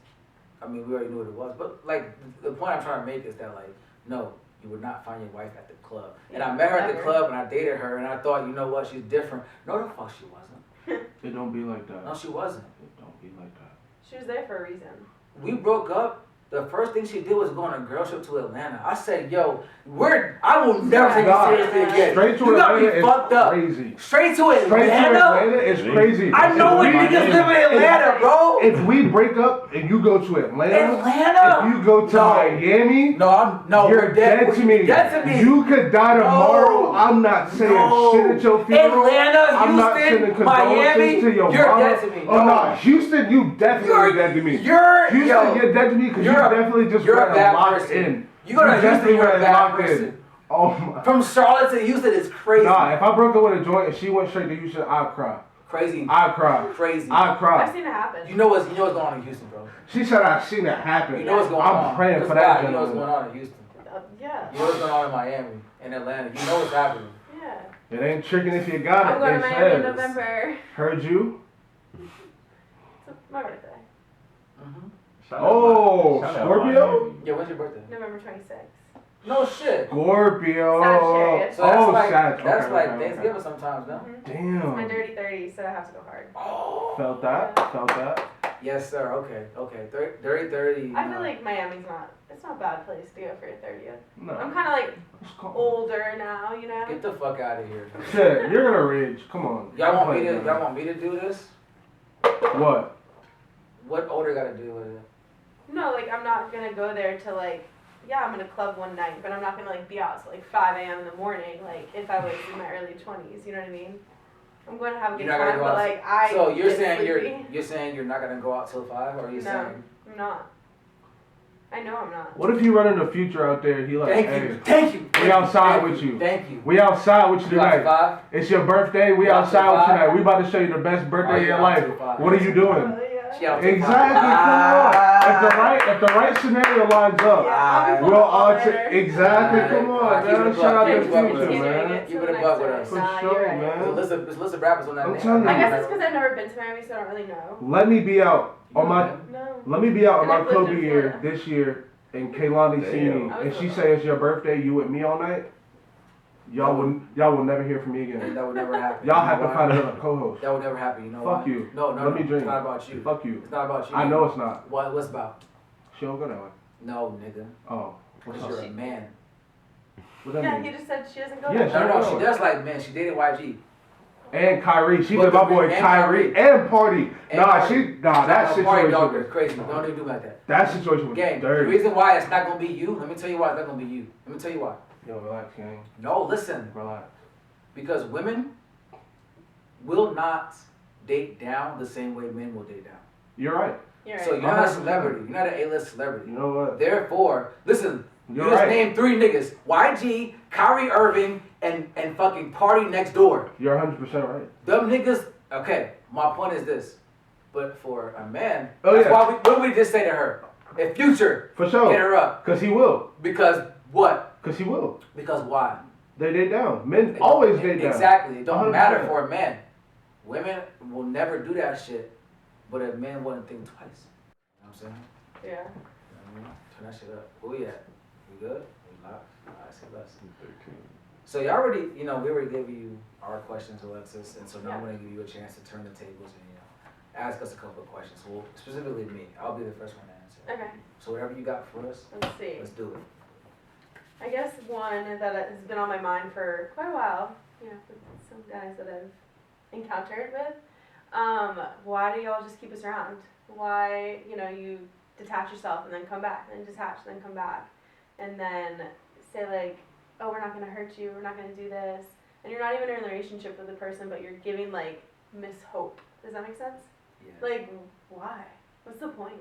I mean, we already knew what it was. But like, the point I'm trying to make is that like, no, you would not find your wife at the club. And I met her at the club and I dated her and I thought, you know what, she's different. No, the fuck she wasn't. It don't be like that. No, she wasn't. It don't be like that. She was there for a reason. We broke up. The first thing she did was go on a girl trip to Atlanta. I said, yo, I will never take you seriously again. Straight to you got Atlanta me fucked up. Crazy. Straight to Atlanta? Straight to Atlanta is crazy. I know when niggas live in Atlanta, bro. If we break up and you go to Atlanta, Atlanta? if you go to Miami, you're dead to me. Dead to me. You could die tomorrow. No. I'm not saying No. shit at your funeral. Atlanta, I'm not Houston, sending Miami, condolences to your you're mama. dead to me. Oh no, Houston, you definitely dead to me. Houston, you're dead to me because you definitely just you're a bad locked person. in. You go to Houston, you're a bad locked person. in. Oh my. From Charlotte to Houston is crazy. Nah, if I broke up with a joint and she went straight to Houston, I'd cry. Crazy. I'd cry. Crazy. I'd cry. I've seen it happen. You know what's going on in Houston, bro. She said I've seen it happen. You know what's going on. I'm praying This for that guy, you know what's gentleman. going on in Houston. Yeah. You know what's going on in Miami, in Atlanta. You know what's happening. Yeah. It ain't tricking if you got it. I'm going to they Miami in said. November. Heard you? It's my birthday. Mm-hmm. Oh, Scorpio? Yeah, when's your birthday? November 26th. No shit. Scorpio. Sagittarius. So that's Oh, like, Sag. that's Okay, like okay, Thanksgiving sometimes, no? okay. It's my Damn. dirty 30, so I have to go hard. Oh. Felt that? Felt that? Yes, sir. Okay. Dirty 30. I feel like Miami's it's not a bad place to go for your 30th. No. I'm kind of like It's cold. older now, you know? Get the fuck out of here. Shit, you're gonna rage. Come on. Y'all want me to do this? What? What older got to do with it? No, like I'm not gonna go there to like, yeah, I'm gonna club one night, but I'm not gonna like be out till like 5 a.m. in the morning, like if I was in my early 20s, you know what I mean? I'm going to have a good You're not gonna time, go but out. like I So you're get saying sleepy. you're saying you're not gonna go out till 5, or are you No, saying? I'm not. I know I'm not. What if you run in the future out there? He like, hey, Thank you. we outside with you. Thank you. We outside with you You out till tonight. 5? It's your birthday. We You out till outside with you 5? tonight. We about to show you the best birthday of your life. What are you doing? Yeah. She out till 5. Exactly. Come on. If the right scenario lines up, Yeah, we'll all there. exactly. Alright, Come on, alright, keep it man. a Shout out buck, to keep the it a buck with future, us. man. Keep it a buck with us. For Nah, sure, you're right. man. There's a list of rappers on that I'm name. telling you. I guess it's because I've never been to Miami, so I don't really know. Let me be out on my. No. Let me be out on And my I've lived Kobe in year Florida. this year, and Kaylani see me, Damn. and she say it's your birthday. You with me all night? Y'all will never hear from me And again. that would never happen. Y'all You have know to why? find another co-host. That would never happen. You know Fuck why? you. No, Let me drink. It's not about you. Fuck you. It's not about you. I know it's not. What's about? She don't go that way. No, nigga. Oh, what's Because up? you're a man. What that Yeah, mean? he just said she doesn't go Yeah, there. No, she does like men. She dated YG. And Kyrie, she But did my the- boy and Kyrie Kyrie. and Party. And Nah, Party. that No, party situation dog was is crazy. Don't even do like that. that situation was Gang, the dirty. reason why it's not gonna be you, let me tell you why it's not gonna be you. Let me tell you why. Yo, relax, gang. No, listen. Relax. Because women will not date down the same way men will date down. You're right. You're So right. you're not a 100%. celebrity. You're not an A-list celebrity. You know what? Therefore, listen, You're you just right. named 3 niggas. YG, Kyrie Irving, and fucking Party Next Door. You're 100% right. Them niggas, okay, my point is this. But for a man, Oh, that's yeah. why what did we just say to her? If Future, For hit sure. her up. Cause he will. Because what? Cause he will. Because why? They date down. Men always date down. Exactly. It don't 100%. matter for a man. Women will never do that shit, but a man wouldn't think twice. You know what I'm saying? Yeah. You know what I mean? Turn that shit up. Where we at? We good? We live? Alright, say less. So you already, we already gave you our questions, Alexis, and so now I'm gonna give you a chance to turn the tables and, ask us a couple of questions. Well, specifically me. I'll be the first one to answer. Okay. So whatever you got for us, Let's see. let's do it. I guess one that has been on my mind for quite a while, with some guys that I've encountered with. Why do y'all just keep us around? Why, you detach yourself and then come back, and then detach and then come back, and then say like, oh, we're not gonna hurt you, we're not gonna do this, and you're not even in a relationship with the person, but you're giving like mishope. Does that make sense? Yeah. Like, why? What's the point?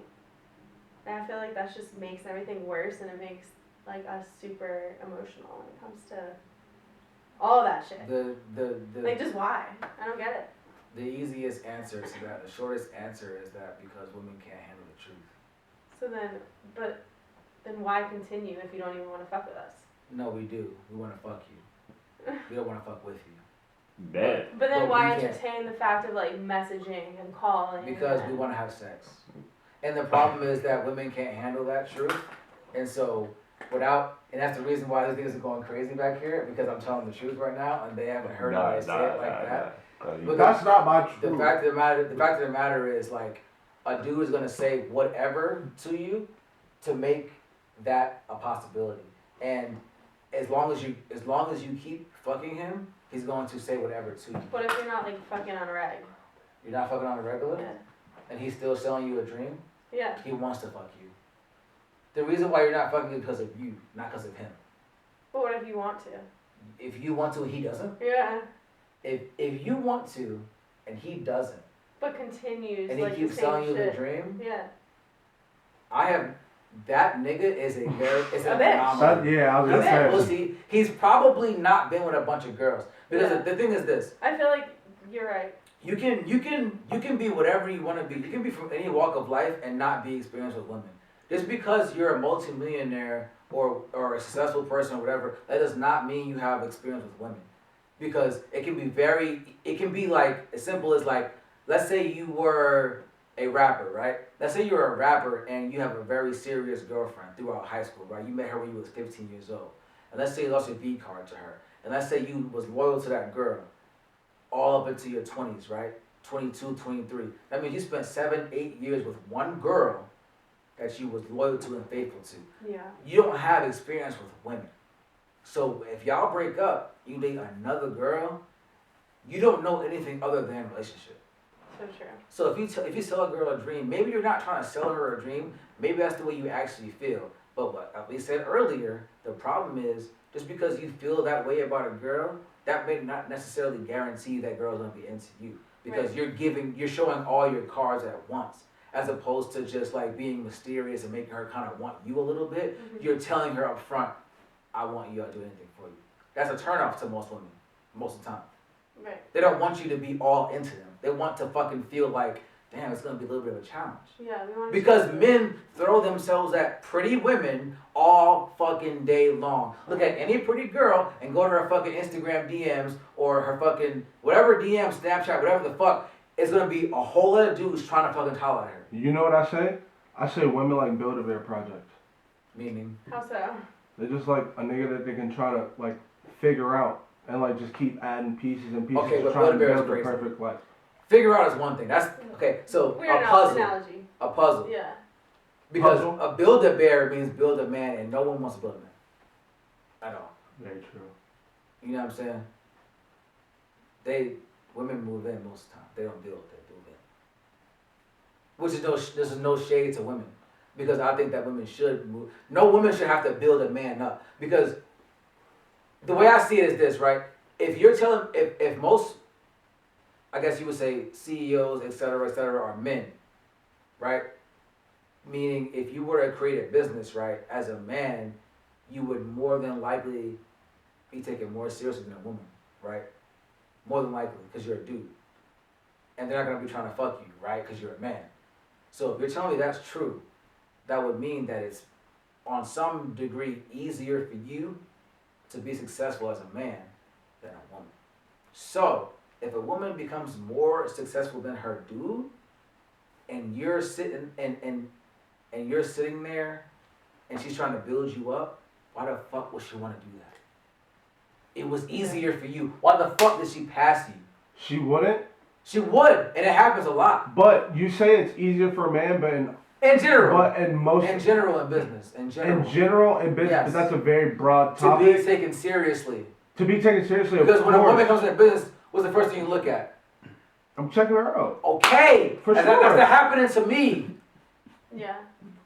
And I feel like that just makes everything worse, and it makes like us super emotional when it comes to all of that shit. The Like, just why? I don't get it. The easiest answer to that, the shortest answer is that because women can't handle the truth. So then why continue if you don't even want to fuck with us? No, we do. We want to fuck you. We don't want to fuck with you. That. But then But why we can't. entertain the fact of like messaging and calling? Because we want to have sex. And the problem is that women can't handle that truth. And so, and that's the reason why this thing is going crazy back here, because I'm telling the truth right now, and they haven't heard anybody say it like that. But that's not my truth. The fact of the matter is, like, a dude is gonna say whatever to you to make that a possibility. And as long as you keep fucking him, he's going to say whatever to you. What if you're not like fucking on a reg? You're not fucking on a regular, Yeah. and he's still selling you a dream. Yeah. He wants to fuck you. The reason why you're not fucking is because of you, not because of him. But what if you want to? If you want to, he doesn't. Yeah. If you want to, and he doesn't, But continues and he like keeps the same selling you the shit. dream, Yeah. that nigga is a very, it's an A bitch. anomaly. I was He's gonna a say. pussy. He's probably not been with a bunch of girls. Because Yeah. the thing is this, I feel like you're right. you can be whatever you want to be. You can be from any walk of life and not be experienced with women. Just because you're a multimillionaire or a successful person or whatever, that does not mean you have experience with women. Because it can be like as simple as like, let's say you were a rapper, right? Let's say you're a rapper and you have a very serious girlfriend throughout high school, right? You met her when you was 15 years old. And let's say you lost your V card to her. And let's say you was loyal to that girl all up into your 20s, right? 22, 23. That means you spent 7, 8 years with one girl that you was loyal to and faithful to. Yeah. You don't have experience with women. So if y'all break up, you date another girl, you don't know anything other than relationship. So true. So if you sell a girl a dream, maybe you're not trying to sell her a dream. Maybe that's the way you actually feel. But what we said earlier, the problem is just because you feel that way about a girl, that may not necessarily guarantee that girl's gonna be into you. Because Right. you're showing all your cards at once, as opposed to just like being mysterious and making her kind of want you a little bit. Mhm. You're telling her up front, I want you, I'll do anything for you. That's a turnoff to most women, most of the time. Right. They don't want you to be all into them. They want to fucking feel like, damn, it's gonna be a little bit of a challenge. Yeah, we want to. Because men throw themselves at pretty women all fucking day long. Look at any pretty girl and go to her fucking Instagram DMs or her fucking whatever DM, Snapchat, whatever the fuck. It's gonna be a whole lot of dudes trying to fucking holler at her. You know what I say? I say women like Build-A-Bear projects. Meaning, How so? They're just like a nigga that they can try to like figure out and like just keep adding pieces and pieces Okay, to but try to Build-A-Bear is build the crazy. perfect life. figure out is one thing. That's okay. So Weird a puzzle, analogy. a puzzle. Yeah. Because Puzzle? a build-A-bear means build a man, and no one wants to build a man at all. Very true. You know what I'm saying? Women move in most of the time. They don't build, they move in. Which is this is no shade to women. Because I think that women should move. No woman should have to build a man up. Because the way I see it is this, right? If you're telling, if most, I guess you would say CEOs, et cetera, are men, right? Meaning if you were to create a business, right, as a man, you would more than likely be taken more seriously than a woman, right? More than likely, because you're a dude. And they're not going to be trying to fuck you, right, because you're a man. So if you're telling me that's true, that would mean that it's on some degree easier for you to be successful as a man than a woman. So if a woman becomes more successful than her dude, and you're sitting and you're sitting there and she's trying to build you up, why the fuck would she want to do that? It was easier for you. Why the fuck did she pass you? She wouldn't. She would, and it happens a lot. But you say it's easier for a man, but In general. but in most In general in business. In general. in business, Yes. but that's a very broad To topic. be taken seriously. To be taken seriously, Because of when a course. woman comes into business, what's the first thing you look at? I'm checking her out. Okay. For that's, sure. that's happening to me. Yeah.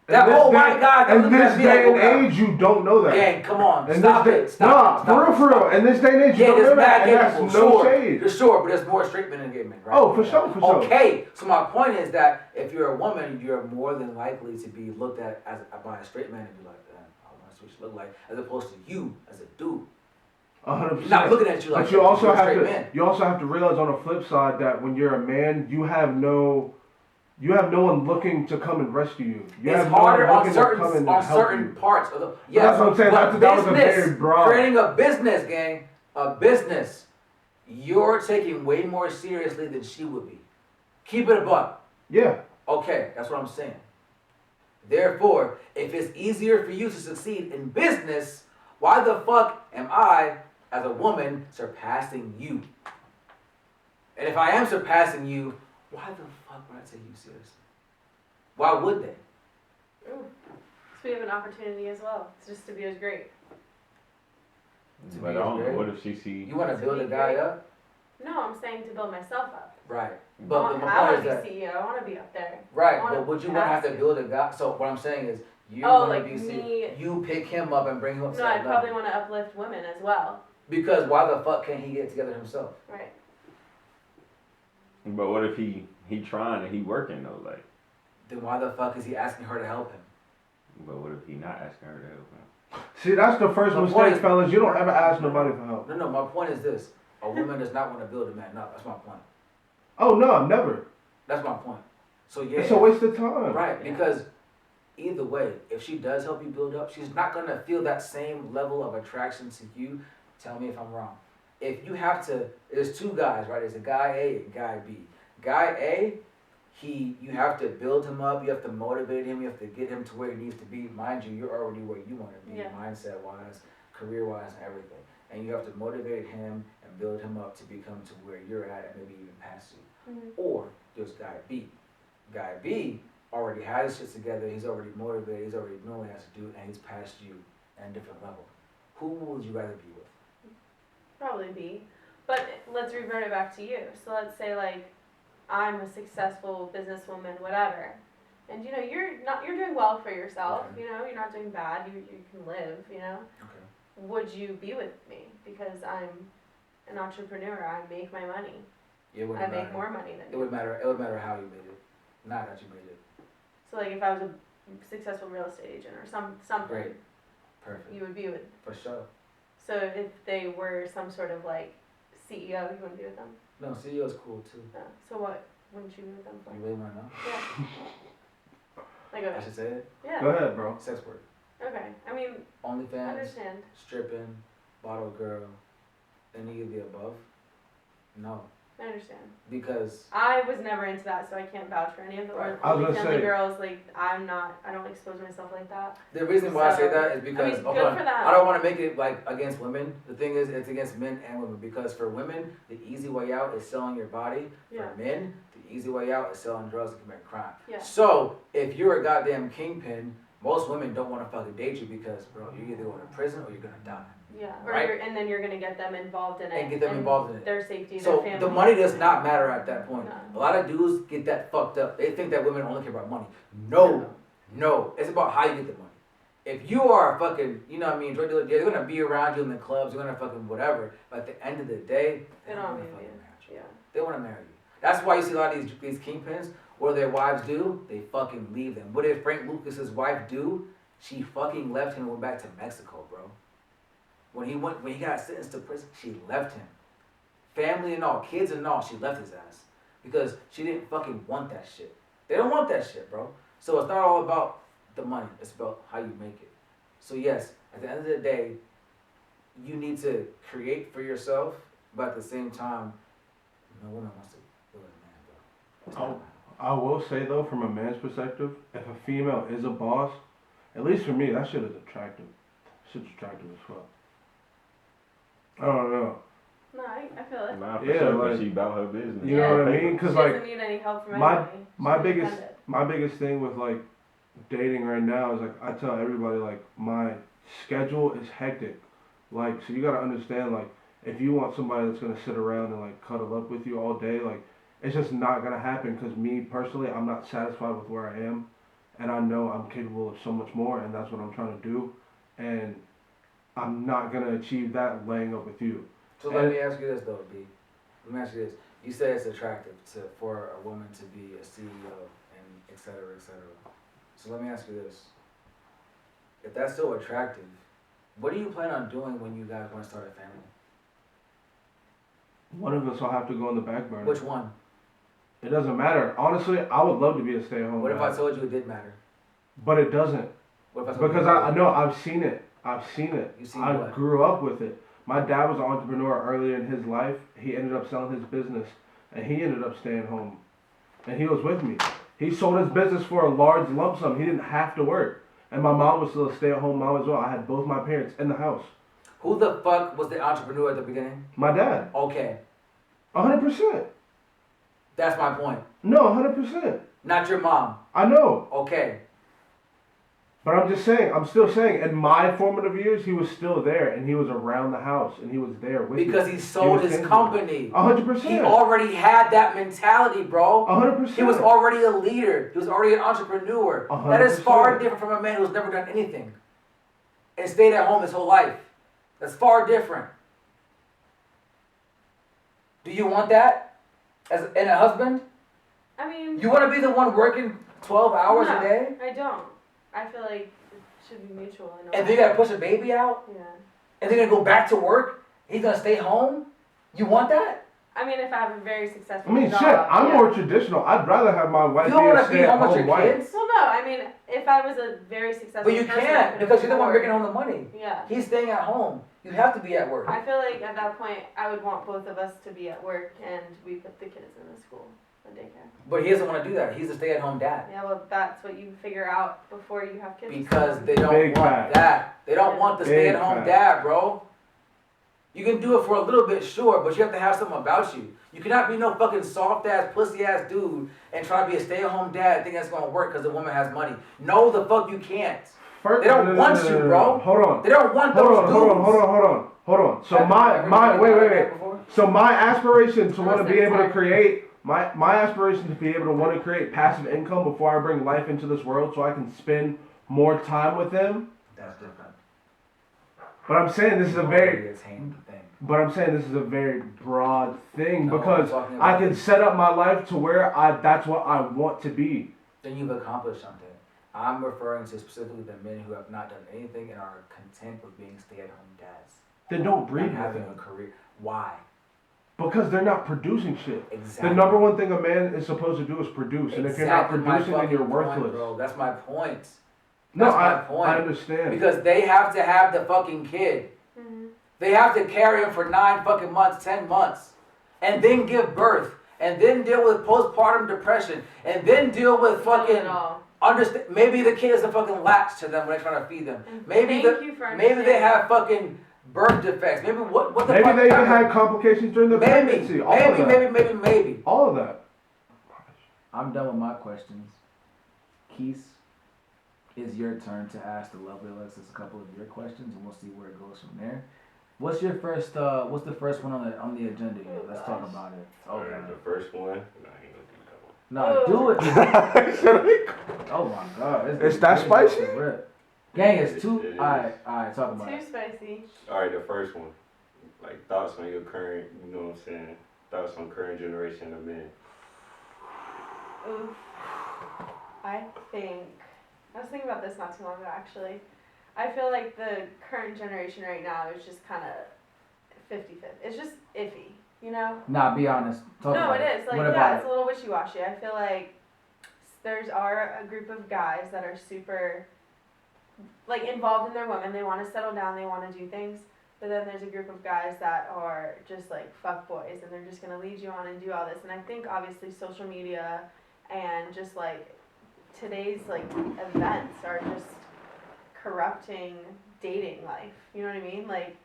That In whole this white day- guy that In looking this at me day like, and age, you don't know that. gang, come on. In Stop this it. day, Stop. nah, for real. In this day and age, you Yeah, don't know there's that, mad and that's gay no people. shade. Sure, but there's more straight men than gay men, right? Oh, for sure. Okay, so my point is that if you're a woman, you're more than likely to be looked at as by a straight man and be like, damn, I want to see what you look like, as opposed to you as a dude. 100%. Not looking at you like But you also you're a have straight to. man. You also have to realize on the flip side that when you're a man, you have no one looking to come and rescue you. You It's have harder no one on looking to come certain and help certain you. parts of the. That's what I'm saying. But That was a very business, broad. creating a business, gang, a business, you're taking way more seriously than she would be. Keep it a buck. Yeah. Okay, that's what I'm saying. Therefore, if it's easier for you to succeed in business, why the fuck am I, as a woman, surpassing you? And if I am surpassing you, why the fuck would I take you seriously? Why would they? Ooh. So we have an opportunity as well. It's just to be as great. But I don't know. What if she see? You want to build a guy up? No, I'm saying to build myself up. Right. I But want, my I point want is to that. be CEO. I want to be up there. Right, I wanna but would you want to have to pass build a guy? So what I'm saying is, you Oh, want like to be me- you pick him up and bring him up to No, that I'd level. probably want to uplift women as well. Because why the fuck can't he get it together himself? Right. But what if he trying and he working though? Like, Then why the fuck is he asking her to help him? but what if he not asking her to help him? See, that's the first My point mistake, is- fellas. You don't ever ask nobody for help. No, my point is this: a woman does not want to build a man up. That's my point. Oh no, never. That's my point. So yeah, It's a waste of time. right? Because either way, if she does help you build up, she's not gonna feel that same level of attraction to you. Tell me if I'm wrong. If you have to, there's two guys, right? There's a guy A and guy B. Guy A, you have to build him up. You have to motivate him. You have to get him to where he needs to be. Mind you, you're already where you want to be, Yeah. mindset wise, career wise, and everything. And you have to motivate him and build him up to become to where you're at and maybe even past you. Mm-hmm. Or there's guy B. Guy B already has his shit together. He's already motivated. He's already knowing what he has to do, and he's past you at a different level. Who would you rather be with? Probably be. But let's revert it back to you. So let's say like I'm a successful businesswoman, whatever. And you know, you're doing well for yourself, Okay. you know, you're not doing bad, you can live, you know. Okay. Would you be with me? Because I'm an entrepreneur, I make my money. It I wouldn't make matter. more money than It you. would matter. It would matter how you made it, not that you made it. So like if I was a successful real estate agent or something, Great. Perfect. you would be with. For sure. So if they were some sort of like CEO, you wouldn't be with them. No, CEO's cool too. No. So what wouldn't you be with them for? You really want to know? Yeah. Like I should say it. yeah. Go ahead, bro. Sex work. Okay. I mean, I OnlyFans, understand. stripping, bottle girl, any of the above. No, I understand. because I was never into that, so I can't vouch for any of the Right. I was only gonna family say- girls. Like I don't expose myself like that. the reason why I say So, that is because I mean, hold good on, for them. I don't want to make it like against women. The thing is, it's against men and women because for women, the easy way out is selling your body. Yeah. For men, the easy way out is selling drugs and committing crime. Yeah. So if you're a goddamn kingpin, most women don't want to fucking date you because, bro, you're either going to prison or you're gonna die. Yeah. Or Right. and then you're gonna get them involved in it. And get them involved in it. Their safety, So their family. the money does not matter at that point. No. A lot of dudes get that fucked up. They think that women only care about money. No. It's about how you get the money. If you are a fucking, you know what I mean, drug dealer, they're gonna be around you in the clubs, they're gonna fucking whatever. But at the end of the day, They don't wanna want fucking you. marry you. Yeah. They wanna marry you. That's why you see a lot of these kingpins, what do their wives do? They fucking leave them. What did Frank Lucas's wife do? She fucking left him and went back to Mexico, bro. When he got sentenced to prison, she left him. Family and all, kids and all, she left his ass. Because she didn't fucking want that shit. They don't want that shit, bro. So it's not all about the money, it's about how you make it. So yes, at the end of the day, you need to create for yourself, but at the same time, no woman wants to build a man, bro. It's not Oh. I will say though, from a man's perspective, if a female is a boss, at least for me, that shit is attractive. Shit's attractive as fuck. I don't know. No, I feel it. Nah, for Yeah, sure, like- but she about her business. You know what I Paper. mean? Cause She like doesn't need any help from my- anybody. my She's biggest- independent. my biggest thing with like dating right now is like I tell everybody like my schedule is hectic. Like so you gotta understand like if you want somebody that's gonna sit around and like cuddle up with you all day, like it's just not gonna happen because me personally I'm not satisfied with where I am and I know I'm capable of so much more and that's what I'm trying to do and I'm not gonna achieve that laying up with you. So let me ask you this though, B. Let me ask you this. You say it's attractive for a woman to be a CEO and et cetera, et cetera. So let me ask you this. If that's so attractive, What do you plan on doing when you guys want to start a family? One of us will have to go on the back burner. Which one? It doesn't matter. Honestly, I would love to be a stay-at-home What if I dad. told you it did matter? But it doesn't. What if I told Because you it I know I've seen it. I've seen it. You seen I what? grew up with it. My dad was an entrepreneur earlier in his life. He ended up selling his business, and he ended up staying home. And he was with me. He sold his business for a large lump sum. He didn't have to work. And my mom was still a stay-at-home mom as well. I had both my parents in the house. Who the fuck was the entrepreneur at the beginning? My dad. Okay, 100%. that's my point. No, 100%. Not your mom. I know. Okay. But I'm just saying, I'm still saying, in my formative years, he was still there, and he was around the house, and he was there with me. Because he sold his company. 100%. He already had that mentality, bro. 100%. He was already a leader. He was already an entrepreneur. 100%. That is far different from a man who's never done anything and stayed at home his whole life. That's far different. Do you want that as a husband? I mean, You want to be the one working 12 hours no, a day? I don't. I feel like it should be mutual. In a And way. then you got to push a baby out? Yeah. And then you go back to work? He's going to stay home? You want that? I mean, if I have a very successful I mean, job, shit, I'm yeah. more traditional. I'd rather have my wife You be don't a want to be home with stay-at-home your wife. kids? Well, no, I mean, if I was a very successful But you person, I can't could because you're the one afford- bringing home the money. Yeah. He's staying at home. You have to be at work. I feel like at that point, I would want both of us to be at work and we put the kids in the school, the daycare. But he doesn't want to do that. He's a stay-at-home dad. Yeah, well, that's what you figure out before you have kids. Because they don't Big want fact. that. They don't want the Big stay-at-home fact. dad, bro. You can do it for a little bit, sure, but you have to have something about you. You cannot be no fucking soft-ass, pussy-ass dude and try to be a stay-at-home dad and think that's going to work because the woman has money. No, the fuck you can't. First, They don't want you, bro. Hold on. They don't want Hold those on, dudes. hold on. So Have you my ever wait, been wait, like wait. that before? So my aspiration to I want to was be able to tired. create my aspiration to be able to want to create passive income before I bring life into this world, so I can spend more time with them. That's different. But I'm saying this is a very, It's hand thing. but I'm saying this is a very broad thing No, because I'm talking I about- can set up my life to where that's what I want to be. Then you've accomplished something. I'm referring to specifically the men who have not done anything and are content with being stay-at-home dads. Then don't Not breed with having them a career. Why? because they're not producing shit. Exactly. The number one thing a man is supposed to do is produce, and if you're not Exactly my producing, then you're fucking worthless. Point, bro. That's my point. No, That's my I point. understand. Because they have to have the fucking kid. Mm-hmm. They have to carry him for 9 fucking months, 10 months, and then give birth, and then deal with postpartum depression, and then deal with fucking It all. understand. Maybe the kid is a fucking latch to them when they're trying to feed them. And Maybe thank you for maybe they understanding. have fucking birth defects. Maybe what the Maybe fuck? they even had complications during the pregnancy. All of that. Maybe. All of that. I'm done with my questions. Keese, it's your turn to ask the lovely Alexis a couple of your questions, and we'll see where it goes from there. What's your first? What's the first one on the agenda here? Let's talk about it. Alright, the first one. Nah, I ain't gonna do that one. No, do it. Oh my God, It's that spicy? Gang, it's two. It is. All right, talk about Too it. spicy. Alright, the first one. Like thoughts on your current, you know what I'm saying? Thoughts on current generation of men. Oof. I think I was thinking about this not too long ago actually. I feel like the current generation right now is just kind of 50-50. It's just iffy, you know? Nah, be honest. Talk No, about it is. Like, what yeah, about it's a little wishy-washy. I feel like there's a group of guys that are super, like, involved in their women. They want to settle down. They want to do things. But then there's a group of guys that are just, like, fuck boys. And they're just going to lead you on and do all this. And I think, obviously, social media and just, like, today's, like, events are just corrupting dating life. You know what I mean? Like,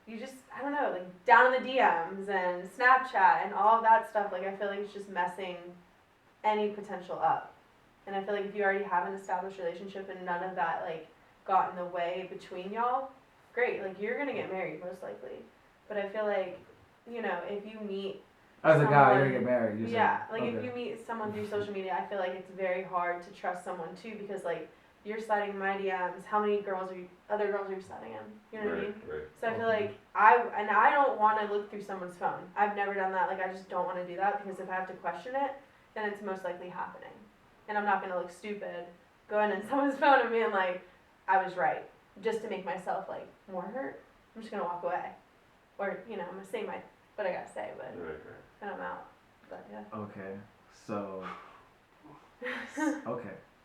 you just, I don't know, like down in the DMs and Snapchat and all of that stuff, like I feel like it's just messing any potential up. And I feel like if you already have an established relationship and none of that like got in the way between y'all, great, like you're gonna get married most likely. But I feel like, you know, if you meet As a guy, you're someone- gonna get married. You're yeah, saying. like if Okay. you meet someone through social media, I feel like it's very hard to trust someone too because like you're sliding my DMs, how many other girls are you sliding in? You know what I mean? Right. So I feel like I don't want to look through someone's phone. I've never done that. Like I just don't want to do that because if I have to question it, then it's most likely happening. And I'm not going to look stupid going in someone's phone and being like, I was right. just to make myself like more hurt, I'm just gonna walk away. Or, I'm gonna say what I gotta say, but Right. then I'm out. But yeah. Okay, so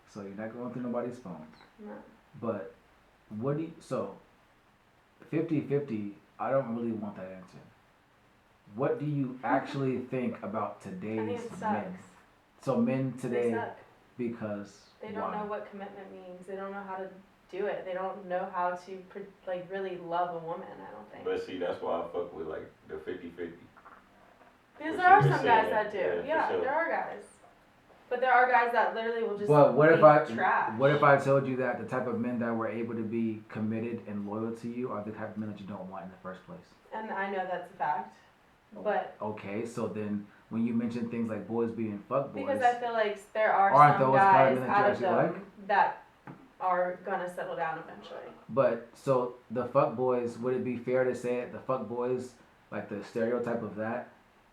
so you're not going through nobody's phone, No. but what do you, so 50-50, I don't really want that answer. What do you actually think about I think today's it sucks. men? So men They today, suck. because They don't know what commitment means. They don't know how to do it. They don't know how to really love a woman, I don't think. But see, that's why I fuck with like the 50-50. Because What there are you some were guys saying, that do. yeah, for Yeah, sure. there are guys. But there are guys that literally will just But what be if I trash. what if I told you that the type of men that were able to be committed and loyal to you are the type of men that you don't want in the first place? And I know that's a fact. But Okay, so then when you mention things like boys being fuck boys, because I feel like there are Aren't some those kind guys of men that you out of actually them like? that are gonna settle down eventually. but so the fuck boys, would it be fair to say it? The fuck boys, like the stereotype of that,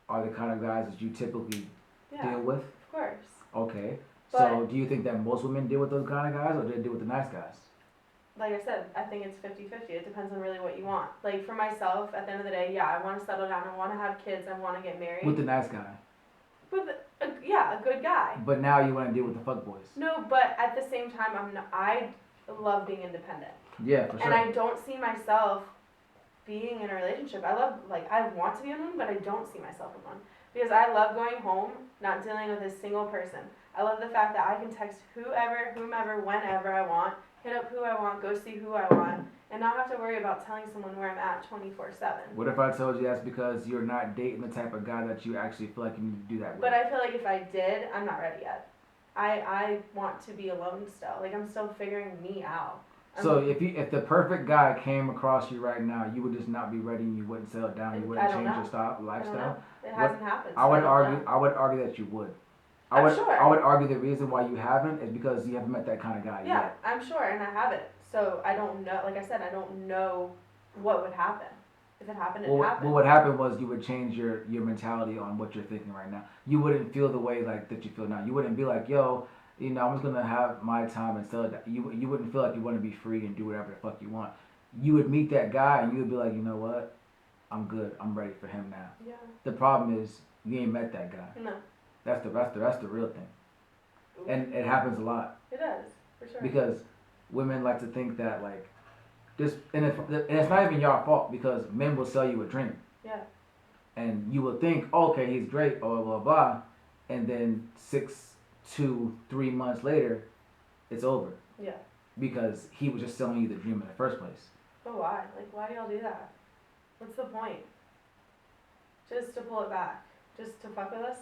are the kind of guys that you typically Yeah, deal with? of course. Okay. But- So do you think that most women deal with those kind of guys, or do they deal with the nice guys? Like I said, I think it's 50-50. It depends on really what you want. Like for myself, at the end of the day, yeah, I want to settle down. I want to have kids. I want to get married. With the nice guy. With a good guy. But now you want to deal with the fuck boys. No, but at the same time, I love being independent. Yeah, for sure. And I don't see myself being in a relationship. I want to be in one, but I don't see myself in one. Because I love going home, not dealing with a single person. I love the fact that I can text whomever, whenever I want, hit up who I want, go see who I want, and not have to worry about telling someone where I'm at 24/7. What if I told you that's because you're not dating the type of guy that you actually feel like you need to do that with? But I feel like if I did, I'm not ready yet. I want to be alone still. Like I'm still figuring me out. So if the perfect guy came across you right now, you would just not be ready and you wouldn't settle down, you wouldn't I don't change know. your style, I don't lifestyle. know. It What- hasn't happened. I would so don't argue. know. I would argue that you would. I'm sure. I would argue the reason why you haven't is because you haven't met that kind of guy Yeah, yet. I'm sure, and I haven't. So I don't know. Like I said, I don't know what would happen. If it happened, it Well, happened. what would happen was you would change your mentality on what you're thinking right now. You wouldn't feel the way like that you feel now. You wouldn't be like, yo, I'm just gonna have my time and settle down. You wouldn't feel like you want to be free and do whatever the fuck you want. You would meet that guy and you would be like, you know what, I'm good. I'm ready for him now. Yeah. The problem is you ain't met that guy. No. That's the real thing. And it happens a lot It does, for sure. because women like to think that like this, and it's not even your fault because men will sell you a dream. Yeah. And you will think, okay, he's great, blah blah blah, and then 6 to 3 months later, it's over Yeah. because he was just selling you the dream in the first place. But why? Like, why do y'all do that? What's the point? Just to pull it back? Just to fuck with us?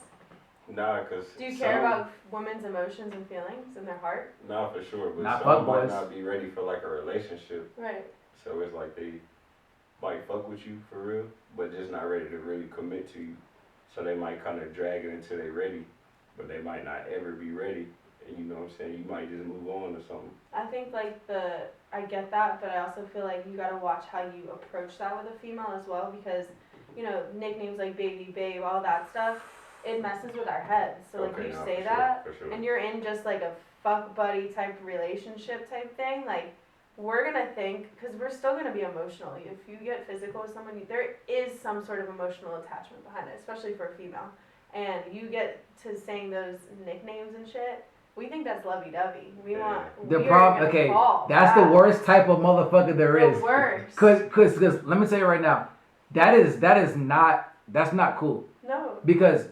Nah, cause Do you care about women's emotions and feelings in their heart? Nah, for sure, but Not some fuckboys. might not be ready for like a relationship. Right. So it's like they might fuck with you for real, but just not ready to really commit to you. So they might kind of drag it until they ready, but they might not ever be ready. And you know what I'm saying? You might just move on or something. I think I get that, but I also feel like you gotta watch how you approach that with a female as well because, nicknames like baby, babe, all that stuff, it messes with our heads. So like Okay, you nah, say for that, sure, for sure. and you're in just like a fuck buddy type relationship type thing, like we're gonna think, because we're still gonna be emotional. If you get physical with someone, there is some sort of emotional attachment behind it, especially for a female. And you get to saying those nicknames and shit, we think that's lovey-dovey. We Yeah. want, The we are problem, gonna okay, fall that's the back. worst type of motherfucker there is. The worst. Cause let me tell you right now, that's not cool. No. Because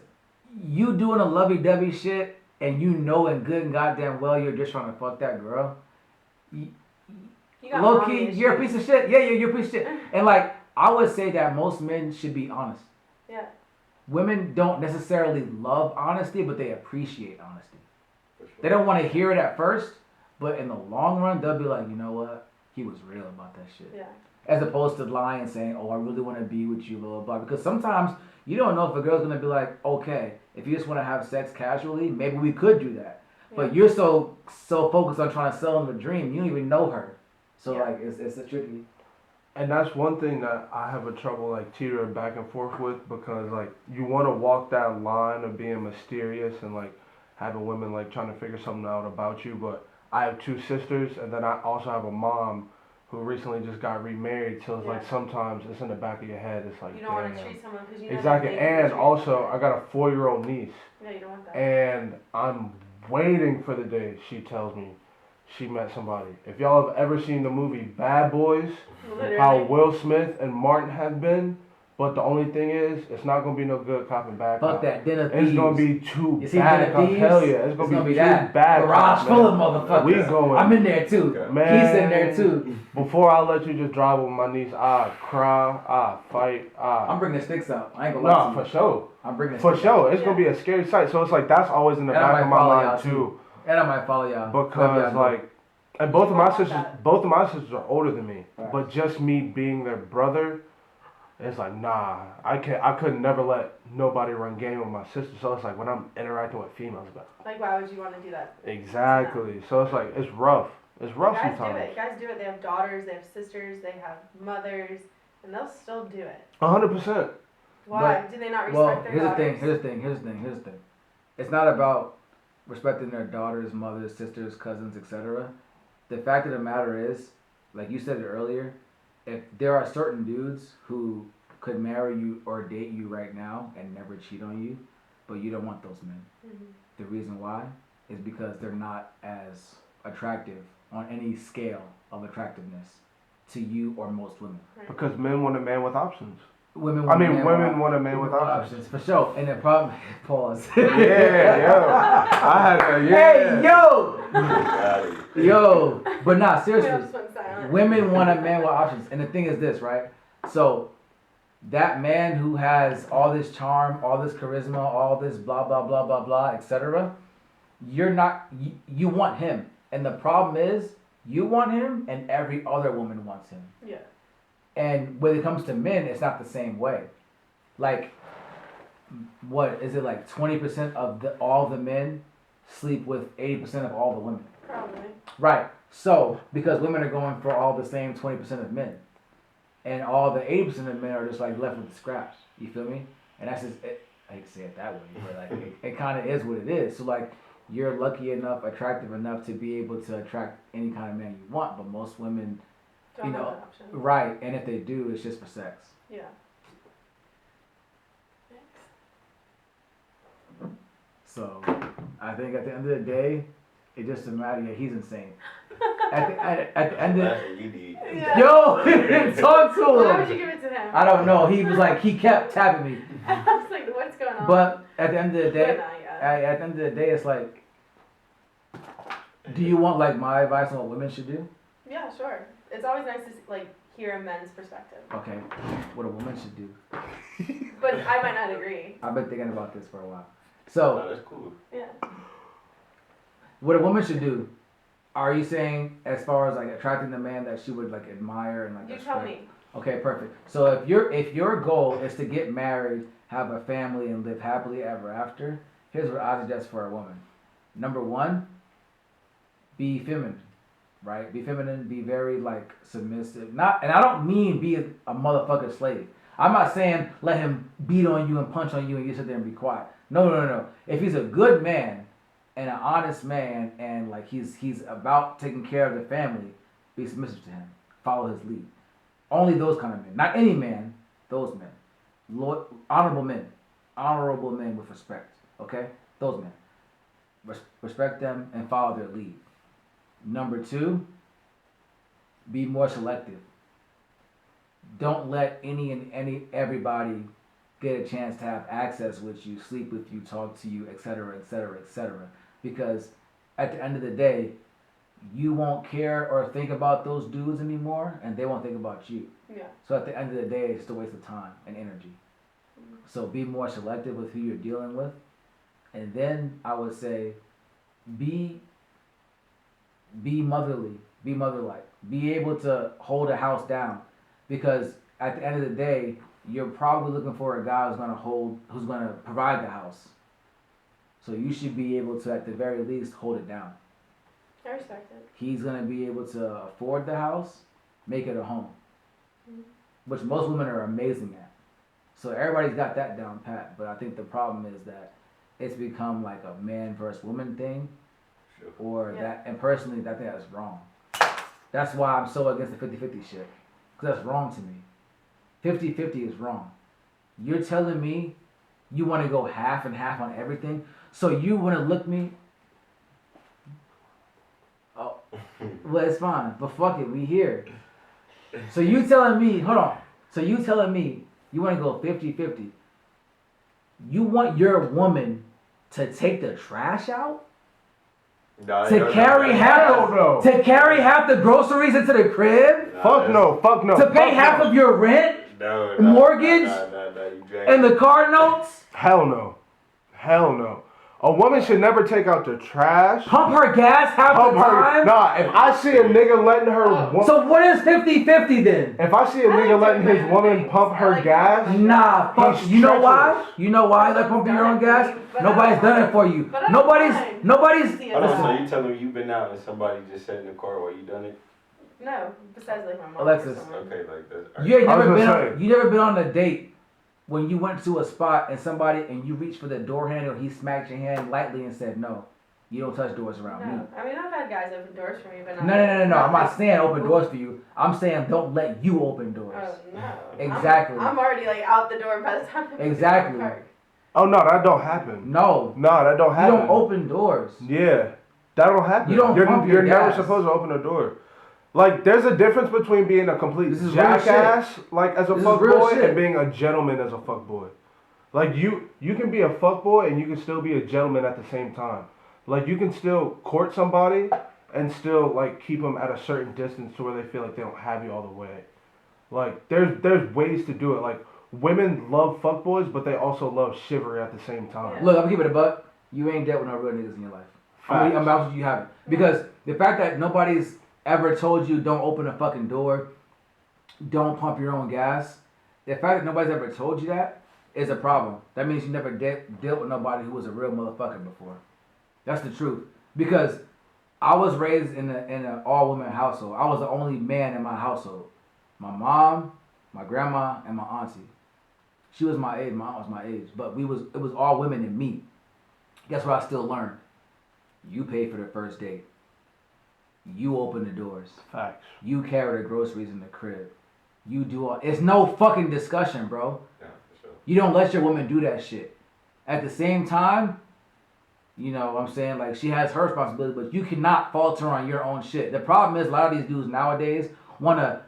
you doing a lovey-dovey shit and you know in good and goddamn well you're just trying to fuck that girl. You got Low mommy key, you're a issues. piece of shit. Yeah, you're a piece of shit. And like, I would say that most men should be honest. Yeah. Women don't necessarily love honesty, but they appreciate honesty. For sure. They don't want to hear it at first, but in the long run, they'll be like, you know what? He was real about that shit. Yeah. As opposed to lying and saying, oh, I really want to be with you, blah, blah, blah. Because sometimes you don't know if a girl's going to be like, okay, if you just want to have sex casually, maybe we could do that. But you're so focused on trying to sell them a dream, you don't even know her. So, Yeah. like, it's a tricky. And that's one thing that I have a trouble like teetering back and forth with because like you want to walk that line of being mysterious and like having women like trying to figure something out about you. But I have two sisters and then I also have a mom who recently just got remarried. So it's like Yeah. sometimes it's in the back of your head. It's like You don't want to damn. treat someone because you know Exactly. that they can And treat also, you. I got a 4-year-old niece, Yeah, you don't want that. and I'm waiting for the day she tells me she met somebody. If y'all have ever seen the movie Bad Boys, Literally. how Will Smith and Martin have been, but the only thing is, it's not gonna be no good cop and bad Fuck cop. that, Den of Thieves. It's gonna be two You see bad Den of cops. Thieves? Hell yeah, it's gonna be two that. bad Garage cops. full Man. of motherfuckers. We going. I'm in there too. Okay. Man, He's in there too. Before I let you just drive with my niece, I cry, I fight, I'm bringing the sticks up. I ain't gonna lie Nah, to you. for sure. I'm bringing the For sticks up. sure. It's gonna be a scary sight. So it's like that's always in the And I back might of my follow y'all mind too. And I might follow y'all. Because like, and You won't want that. both of my sisters are older than me. Right. But just me being their brother, it's like nah, I could never let nobody run game with my sister. So it's like when I'm interacting with females, but Like, why would you want to do that? exactly. So it's like it's rough. It's rough Guys sometimes. do it. Guys do it. They have daughters, they have sisters, they have mothers, and they'll still do it. 100%. Why? Do they not respect Well, their here's the daughters? thing. It's not about respecting their daughters, mothers, sisters, cousins, etc. The fact of the matter is, like you said it earlier, if there are certain dudes who could marry you or date you right now and never cheat on you, but you don't want those men. Mhm. The reason why is because they're not as attractive on any scale of attractiveness to you or most women. Because men want a man with options. Women I mean, men women want a man with women options. for sure. And the problem, pause. Yeah, yo. I had to, yeah. Hey, yo, Got it. yo. But nah, We seriously, all just went silent. women want a man with options. And the thing is this, right? So that man who has all this charm, all this charisma, all this blah blah blah blah blah, etc. You're not. You want him, and the problem is you want him, and every other woman wants him. Yeah. And when it comes to men, it's not the same way. Like, what is it like? 20% of all the men sleep with 80% of all the women. Probably. Right. So because women are going for all the same 20% of men, and all the 80% of men are just like left with the scraps. You feel me? And that's just I hate to say it that way, but like it kind of is what it is. So like you're lucky enough, attractive enough to be able to attract any kind of man you want, but most women. Don't You have know, that option. Right, and if they do, it's just for sex. Yeah. So, I think at the end of the day, it just a matter. Yeah, he's insane. At the end of That's what you need. Yeah. yo, talk to Why would him. you give it to him? I don't know. He was like he kept tapping me, I was like, what's going on? but at the end of the But day, not yet. at the end of the day, it's like, do you want like my advice on what women should do? Yeah, sure. It's always nice to like hear a men's perspective. Okay, what a woman should do. But I might not agree. I've been thinking about this for a while. Oh, So, that's cool. Yeah. what a woman should do. Are you saying as far as like attracting the man that she would like admire and like You respect? tell me. Okay, perfect. So if your goal is to get married, have a family, and live happily ever after, here's what I suggest for a woman. Number one, be feminine, right? Be feminine. Be very like submissive. Not, and I don't mean be a motherfucking slave. I'm not saying let him beat on you and punch on you and you sit there and be quiet. No. If he's a good man and an honest man and like he's about taking care of the family, be submissive to him. Follow his lead. Only those kind of men. Not any man, those men. Honorable men with respect. Okay? Those men. Respect them and follow their lead. Number two, be more selective. Don't let everybody get a chance to have access with you, sleep with you, talk to you, etc., etc., etc. Because at the end of the day, you won't care or think about those dudes anymore, and they won't think about you. Yeah. So at the end of the day, it's just a waste of time and energy. So be more selective with who you're dealing with. And then I would say be motherly, be mother-like. Be able to hold a house down. Because at the end of the day, you're probably looking for a guy who's gonna provide the house. So you should be able to, at the very least, hold it down. I respect it. He's gonna be able to afford the house, make it a home, Mhm. which most women are amazing at. So everybody's got that down pat. But I think the problem is that it's become like a man versus woman thing, Sure. or Yeah. that. And personally, I think that's wrong. That's why I'm so against the 50-50 shit. Because that's wrong to me. 50-50 is wrong. You're telling me you want to go half and half on everything, so you want to look me. Oh, well, it's fine, but fuck it, we here. So you telling me, hold on. So you telling me you want to go 50-50. You want your woman to take the trash out? Nah, To carry half the groceries into the crib? Fuck no. To pay half of your rent? Mortgage? And the car notes? Hell no. A woman should never take out the trash. Pump her gas half the time? Nah, if I see a nigga letting her... So what is 50-50 then? If I see a nigga letting his woman pump her gas... Nah, fuck. He's You know treacherous. why? You know why they're pumping your own gas? Nobody's done it for you. Nobody's... So you telling me you've been out and somebody just sat in the car while you done it? No, besides like my mom. Alexis. Or someone. Okay, like that. You ain't I was never gonna been on, you never been on a date when you went to a spot and somebody and you reached for the door handle, he smacked your hand lightly and said, no, you don't touch doors around me. No, I mean I've had guys open doors for me, but No. I'm not saying open doors for you. I'm saying don't let you open doors. Oh no. Exactly. I'm already like out the door by the time. Exactly. Oh no, that don't happen. No. No, that don't happen. You don't open doors. Yeah, that don't happen. You don't pump your You're never gas. supposed to open a door. Like, there's a difference between being a complete This is real jackass, like as a This is fuck real boy, shit. and being a gentleman as a fuck boy. Like you can be a fuck boy and you can still be a gentleman at the same time. Like you can still court somebody and still like keep them at a certain distance to where they feel like they don't have you all the way. Like there's ways to do it. Like women love fuck boys, but they also love chivalry at the same time. Look, I'm gonna keep it a buck. You ain't dealt with no real niggas in your life. I'm about to you haven't. Because the fact that nobody's ever told you don't open a fucking door, don't pump your own gas, the fact that nobody's ever told you that is a problem. That means you never dealt with nobody who was a real motherfucker before. That's the truth. Because I was raised in an all-women household. I was the only man in my household. My mom, my grandma, and my auntie. She was my age. My aunt was my age. But it was all women and me. Guess what I still learned? You pay for the first date. You open the doors. Facts. You carry the groceries in the crib. You do all. It's no fucking discussion, bro. Yeah, for sure. You don't let your woman do that shit. At the same time, you know what I'm saying? Like, she has her responsibility, but you cannot falter on your own shit. The problem is, a lot of these dudes nowadays want to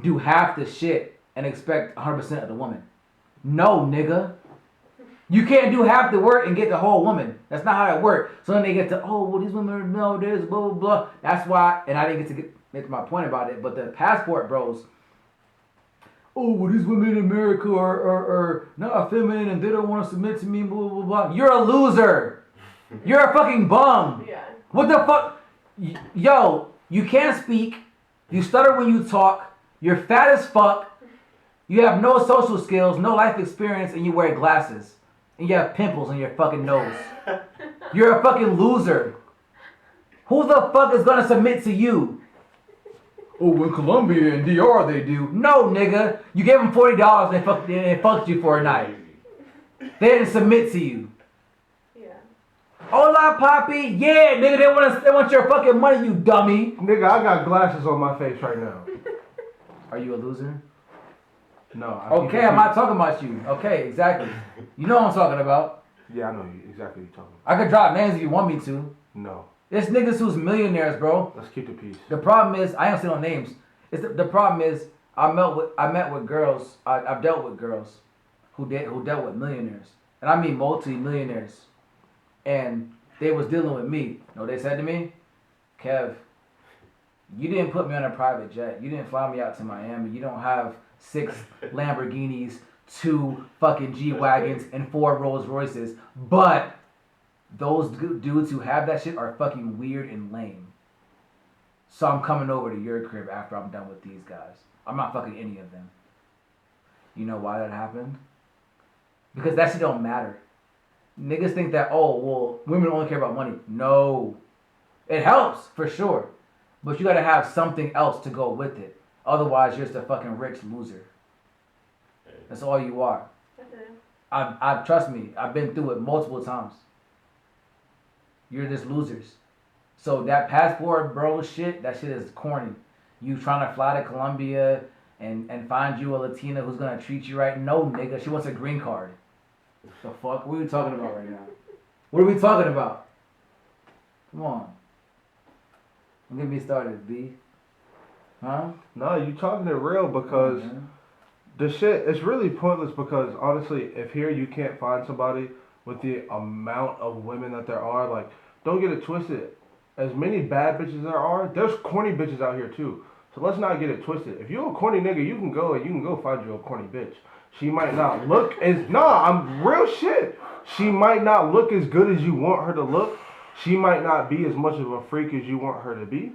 do half the shit and expect 100% of the woman. No, nigga. You can't do half the work and get the whole woman. That's not how it works. So then they get to, oh, well, these women are nowadays, blah, blah, blah. That's why, and I didn't get to my point about it, but the passport bros, oh, well, these women in America are not feminine and they don't want to submit to me, blah, blah, blah. You're a loser. You're a fucking bum. Yeah. What the fuck? Yo, you can't speak. You stutter when you talk. You're fat as fuck. You have no social skills, no life experience, and you wear glasses. And you have pimples on your fucking nose. You're a fucking loser. Who the fuck is gonna submit to you? Oh, in Colombia and DR they do. No, nigga. You gave them $40 and they fucked you for a night. They didn't submit to you. Yeah. Hola, Poppy. Yeah, nigga, they want your fucking money, you dummy. Nigga, I got glasses on my face right now. Are you a loser? No. Okay, I'm not talking about you. Okay, exactly. You know what I'm talking about. Yeah, I know exactly what you're talking I could drop names if you want me to. about. No. There's niggas who's millionaires, bro. Let's keep the peace. The problem is, I don't say no names. The problem is, I met with girls. I've dealt with girls who dealt with millionaires, and I mean multi-millionaires, and they was dealing with me. You know what they said to me? Kev, you didn't put me on a private jet. You didn't fly me out to Miami. You don't have 6 Lamborghinis, 2 fucking G-Wagons, and 4 Rolls Royces. But those dudes who have that shit are fucking weird and lame. So I'm coming over to your crib after I'm done with these guys. I'm not fucking any of them. You know why that happened? Because that shit don't matter. Niggas think that, oh, well, women only care about money. No. It helps, for sure. But you gotta have something else to go with it. Otherwise, you're just a fucking rich loser. That's all you are. Okay. Trust me, I've been through it multiple times. You're just losers. So that passport bro shit, that shit is corny. You trying to fly to Colombia and find you a Latina who's gonna treat you right? No, nigga. She wants a green card. The fuck? What are we talking about right now? What are we talking about? Come on. Don't get me started, B. Huh? No, you talking it real because the shit is really pointless because honestly, if here you can't find somebody with the amount of women that there are, like, don't get it twisted. As many bad bitches there are, there's corny bitches out here too. So let's not get it twisted. If you're a corny nigga, you can go find you a corny bitch. She might not look as I'm real shit. She might not look as good as you want her to look. She might not be as much of a freak as you want her to be.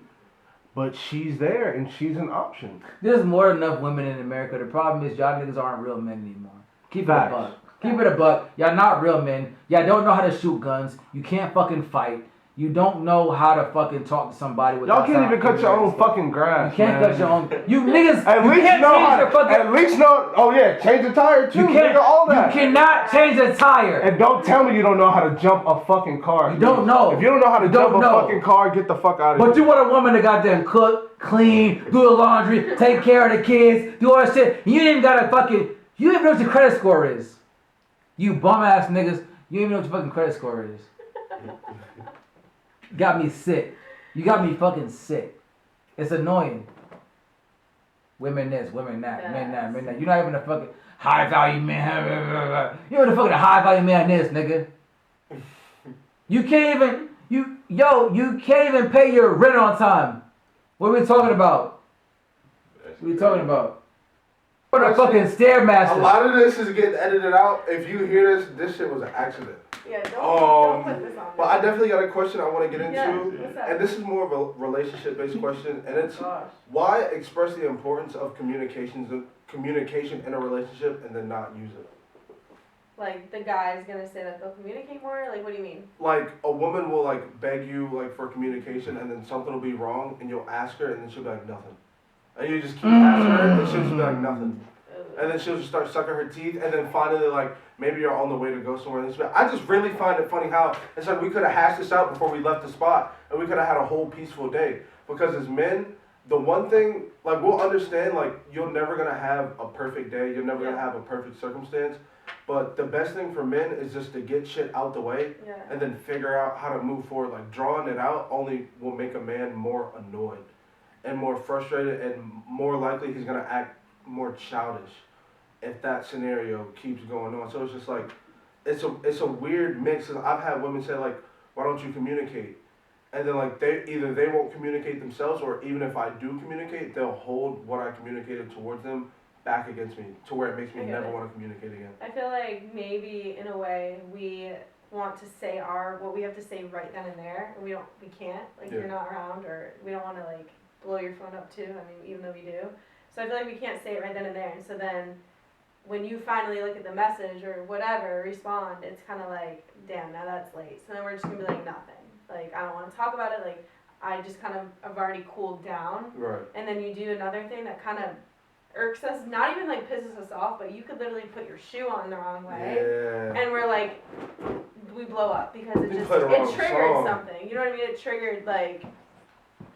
But she's there and she's an option. There's more than enough women in America. The problem is y'all niggas aren't real men anymore. Keep it a Facts. buck. Keep it a buck. Y'all not real men. Y'all don't know how to shoot guns. You can't fucking fight. You don't know how to fucking talk to somebody without. Y'all can't even cut your own fucking grass. You can't cut your own. You niggas. At you least can't know change how. your fucking. At least know. Oh yeah, change the tire too. You can't. Nigga, all that. You cannot change a tire. And don't tell me you don't know how to jump a fucking car. You don't know. If you don't know how to jump a fucking car, get the fuck out of here. But you want a woman to goddamn cook, clean, do the laundry, take care of the kids, do all that shit. You ain't even got a fucking. You don't even know what your credit score is. You bum ass niggas. You don't even know what your fucking credit score is. Got me sick. You got me fucking sick. It's annoying. Women this, women that, men that, men that. You're not even a fucking high value man. You're the fucking high value man this, nigga. You can't even you can't even pay your rent on time. What are we talking about? What are we talking about? What a fucking Stairmaster. A lot of this is getting edited out. If you hear this shit was an accident. Yeah, don't put this on. But I definitely got a question I want to get into. Yeah, and this is more of a relationship-based question. And it's why express the importance of communication in a relationship and then not use it? Like, the guy's gonna say that they'll communicate more? Like, what do you mean? Like, a woman will, like, beg you, like, for communication, and then something will be wrong, and you'll ask her, and then she'll be like, nothing. And you just keep asking her, and she'll just be like, nothing. And then she'll just start sucking her teeth, and then finally, like, maybe you're on the way to go somewhere. And I just really find it funny how it's like we could have hashed this out before we left the spot, and we could have had a whole peaceful day. Because as men, the one thing, like, we'll understand, like, you're never going to have a perfect day. You're never going to have a perfect circumstance. But the best thing for men is just to get shit out the way and then figure out how to move forward. Like, drawing it out only will make a man more annoyed and more frustrated, and more likely he's going to act more childish if that scenario keeps going on. So it's just like, it's a weird mix. And I've had women say, like, why don't you communicate? And then, like, they won't communicate themselves, or even if I do communicate, they'll hold what I communicated towards them back against me, to where it makes me never want to communicate again. I feel like maybe in a way we want to say what we have to say right then and there, and we can't, like, you're not around, or we don't want to, like, blow your phone up too. I mean, even though we do. So I feel like we can't say it right then and there. And so then when you finally look at the message or whatever, respond, it's kind of like, damn, now that's late. So then we're just going to be like, nothing. Like, I don't want to talk about it. Like, I just kind of have already cooled down. Right. And then you do another thing that kind of irks us, not even like pisses us off, but you could literally put your shoe on the wrong way. Yeah. And we're like, we blow up because it triggered something. You know what I mean? It triggered, like,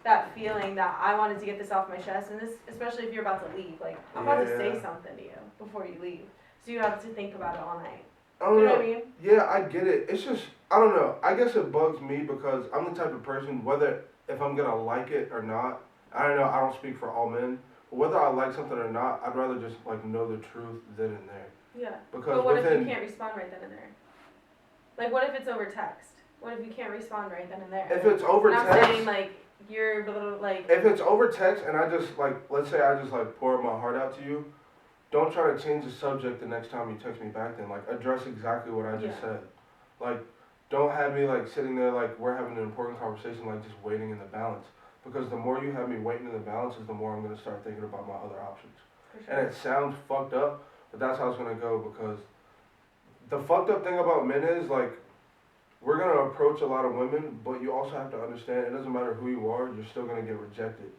that feeling that I wanted to get this off my chest. And this, especially if you're about to leave. Like, I'm about to say something to you before you leave. So you have to think about it all night. You know what I mean? Yeah, I get it. It's just, I don't know. I guess it bugs me because I'm the type of person, whether if I'm going to like it or not, I don't know, I don't speak for all men, but whether I like something or not, I'd rather just, like, know the truth then and there. Yeah. Because but what if you can't respond right then and there? Like, what if it's over text? What if you can't respond right then and there? If it's over text. I'm saying, like, you're like. If it's over text and I just, like, let's say I just, like, pour my heart out to you, don't try to change the subject the next time you text me back then. Like, address exactly what I just said. Like, don't have me, like, sitting there like we're having an important conversation, like, just waiting in the balance. Because the more you have me waiting in the balance is the more I'm going to start thinking about my other options. Sure. And it sounds fucked up, but that's how it's going to go, because the fucked up thing about men is, like, we're going to approach a lot of women, but you also have to understand it doesn't matter who you are, you're still going to get rejected.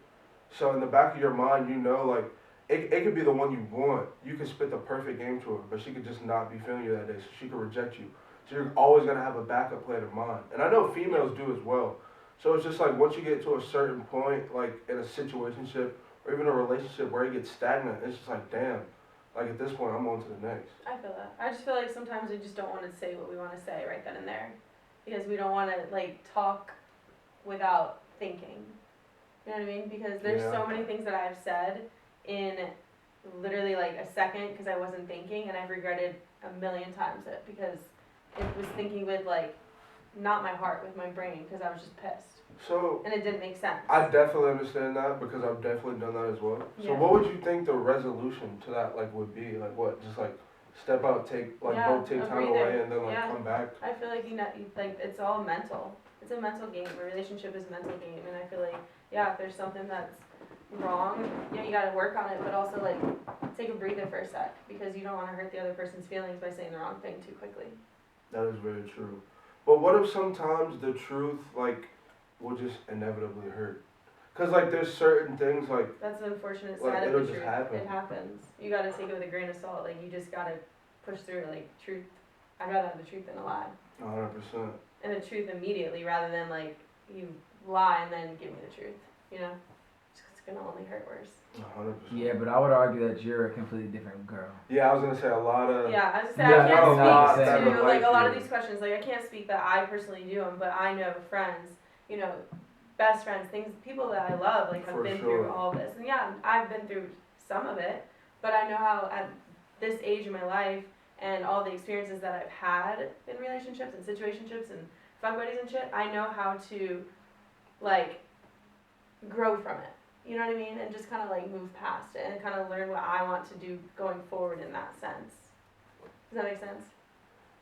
So in the back of your mind, you know, like, it could be the one you want. You could spit the perfect game to her, but she could just not be feeling you that day, so she could reject you. So you're always going to have a backup plan in mind. And I know females do as well. So it's just like once you get to a certain point, like in a situationship or even a relationship where you get stagnant, it's just like damn. Like at this point, I'm on to the next. I feel that. I just feel like sometimes we just don't want to say what we want to say right then and there, because we don't want to like talk without thinking. You know what I mean? Because there's Yeah. so many things that I've said in literally like a second because I wasn't thinking, and I've regretted a million times it because it was thinking with like not my heart, with my brain, because I was just pissed So and it didn't make sense. I definitely understand that because I've definitely done that as well. So Yeah. what would you think the resolution to that like would be? Like what? Just like step out, take like Yeah, both take a time breather. away, and then like Yeah. come back. I feel like like it's all mental. It's a mental game. A relationship is a mental game, and I feel like if there's something that's wrong, you gotta work on it, but also like take a breather for a sec because you don't want to hurt the other person's feelings by saying the wrong thing too quickly. That is very true. But what if sometimes the truth like will just inevitably hurt? Cause like there's certain things like That's the unfortunate Like, side of it'll the just truth. happen. It happens. You gotta take it with a grain of salt. Like you just gotta push through. Like truth. I'd rather have the truth than a lie, 100%. and the truth immediately rather than like you lie and then give me the truth. You know, it's gonna only hurt worse. 100%. Yeah, but I would argue that you're a completely different girl. Yeah, I was gonna say a lot of. Yeah, I was just Yeah, saying, I not a lot can't that speak would to like a lot of you. these questions. Like I can't speak that I personally do them, but I know friends, you know, best friends, people that I love, like have For been sure. through all this. And yeah, I've been through some of it, but I know how at this age in my life and all the experiences that I've had in relationships and situationships and fuck buddies and shit, I know how to like grow from it. You know what I mean? And just kind of like move past it and kind of learn what I want to do going forward in that sense. Does that make sense?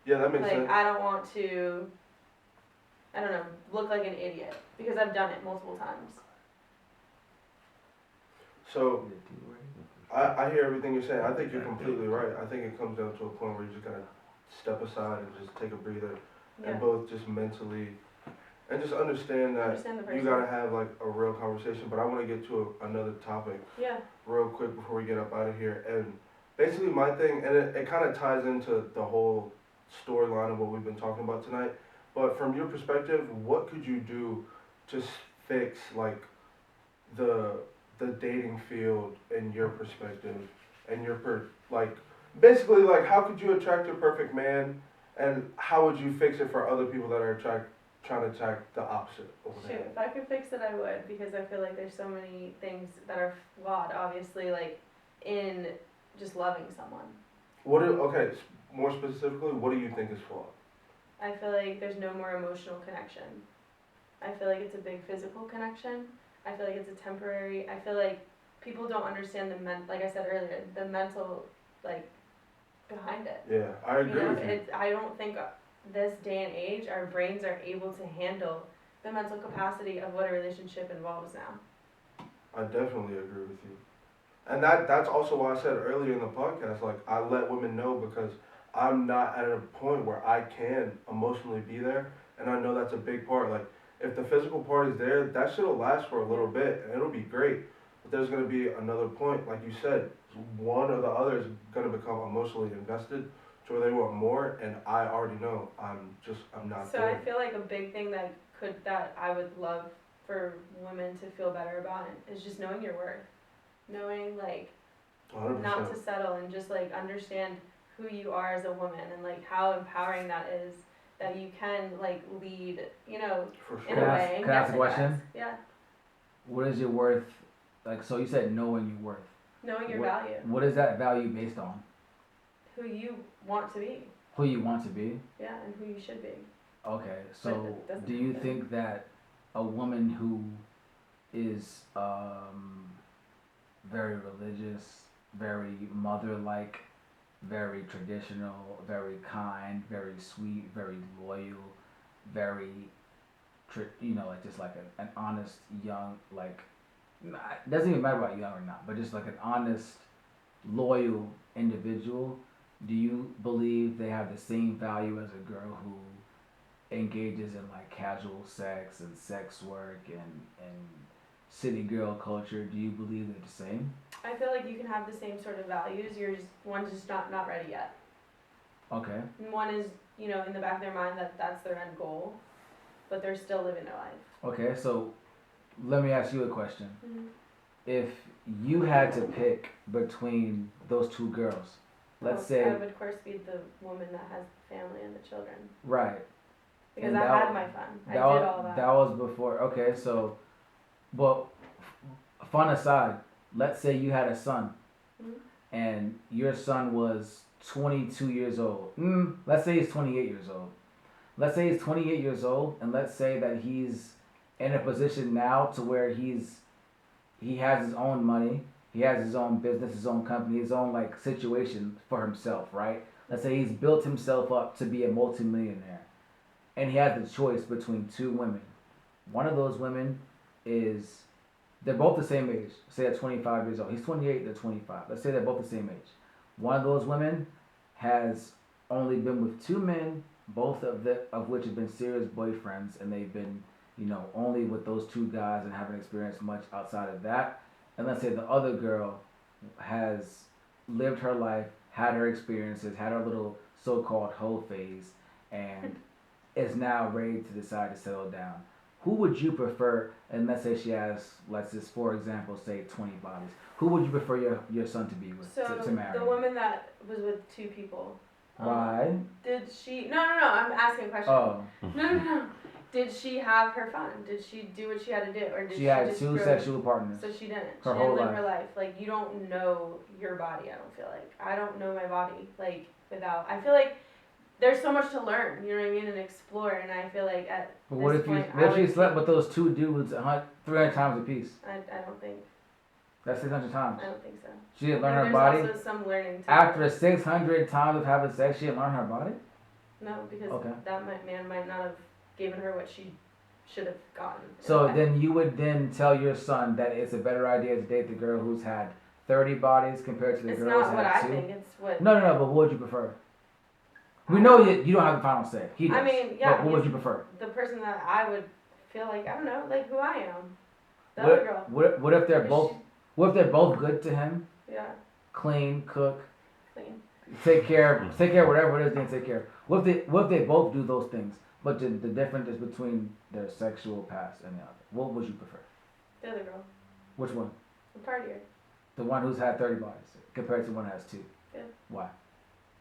Yeah, that makes Like, sense. I don't want to, I don't know, look like an idiot because I've done it multiple times. So I hear everything you're saying. I think you're completely right. I think it comes down to a point where you just gotta step aside and just take a breather Yeah. and both just mentally and just understand that Understand the you person. gotta have like a real conversation. But I want to get to another topic Yeah. real quick before we get up out of here. And basically my thing, and it kind of ties into the whole storyline of what we've been talking about tonight. But from your perspective, what could you do to fix like the dating field in your perspective and your like basically like how could you attract your perfect man, and how would you fix it for other people that are trying to attract the opposite over Shoot, there? if I could fix it, I would, because I feel like there's so many things that are flawed, obviously, like in just loving someone. More specifically, what do you think is flawed? I feel like there's no more emotional connection. I feel like it's a big physical connection. I feel like it's a temporary. I feel like people don't understand like I said earlier, the mental, like, behind it. Yeah, I agree with you. I don't think this day and age our brains are able to handle the mental capacity of what a relationship involves now. I definitely agree with you. And that's also why I said earlier in the podcast, like I let women know because I'm not at a point where I can emotionally be there, and I know that's a big part. Like if the physical part is there, that shit'll last for a little bit and it'll be great. But there's gonna be another point, like you said, one or the other is gonna become emotionally invested to where they want more, and I already know I'm not So there. I feel like a big thing that I would love for women to feel better about it is just knowing your worth. Knowing like 100%. not to settle and just like understand who you are as a woman and like how empowering that is, that you can like lead, you know, For in sure. a way. Can I ask a Yes, it question? does. Yeah. What is your worth? Like, so you said knowing your worth. Knowing your What- value. What is that value based on? Who you want to be. Who you want to be? Yeah, and who you should be. Okay, But so it doesn't do you happen. think that a woman who is very religious, very mother-like, very traditional, very kind, very sweet, very loyal, very, like just like an honest young, like, it doesn't even matter about young or not, but just like an honest, loyal individual, do you believe they have the same value as a girl who engages in like casual sex and sex work and city girl culture? Do you believe they're the same? I feel like you can have the same sort of values. One's just not ready yet. Okay. And one is, in the back of their mind that's their end goal, but they're still living their life. Okay, so let me ask you a question. Mhm. If you had to pick between those two girls, let's I say, would of course be the woman that has the family and the children right, because And I that had wa- my fun. I did that all was, that. that was before, okay, so, but fun aside, let's say you had a son Mhm. and your son was 22 years old. Let's say he's 28 years old. Let's say he's 28 years old, and let's say that he's in a position now to where he has his own money, he has his own business, his own company, his own like situation for himself, right? Let's say he's built himself up to be a multimillionaire, and he has the choice between two women. One of those women is they're both the same age. Say they're 25 years old. He's 28, they're 25. Let's say they're both the same age. One of those women has only been with two men, both of which have been serious boyfriends, and they've been, only with those two guys and haven't experienced much outside of that. And let's say the other girl has lived her life, had her experiences, had her little so-called hoe phase, and is now ready to decide to settle down. Who would you prefer? And let's say she has, let's just for example, say 20 bodies. Who would you prefer your son to be with So to marry? the woman that was with two people. Why? Did she? No. I'm asking a question. Oh, No. Did she have her fun? Did she do what she had to do, or did she had just two grow- sexual partners. So she didn't. Her She whole didn't live life. her life. Like you don't know your body. I don't feel like I don't know my body. Like without, I feel like there's so much to learn. You know what I mean, and explore. And I feel like at But this what if point, what if I you would slept think- with those two dudes 300 times a piece? I don't think. That's 600 times. I don't think so. She didn't I learn think her body. There's also some learning. To After 600 times of having sex, she didn't learn her body. No, because Okay. that man might not have given her what she should have gotten. So And then you would then tell your son that it's a better idea to date the girl who's had 30 bodies compared to the it's girl who's not what had I two. think. It's what. No, but what would you prefer? We know you don't have the final say. He does. I mean, yeah. But what would you prefer? The person that I would feel like, I don't know, like who I am. The other girl. What if they're Is both? What if they're both good to him? Yeah, Clean, cook, clean. take care of whatever it is they take care of. What if they both do those things, but the difference is between their sexual past and the other? What would you prefer? The other girl. Which one? The partier. The one who's had 30 bodies compared to one that has two. Yeah. Why?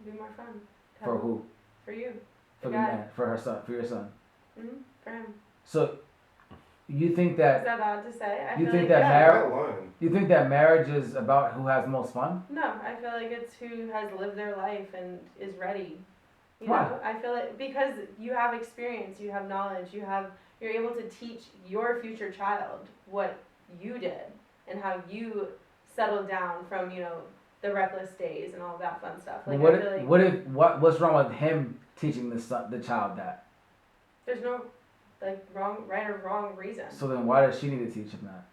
Be more fun. For who? For you. For the guy. man. For her son. For your son. For him. So, you think Is that that bad to say? I You feel think like, that yeah. I'm not lying. you think that marriage is about who has the most fun? No, I feel like it's who has lived their life and is ready. You Why? know, I feel like because you have experience, you have knowledge, you're able to teach your future child what you did and how you settled down from, the reckless days and all that fun stuff. Like I feel like what's wrong with him teaching the child that? there's no right or wrong reason. So then why does she need to teach him that?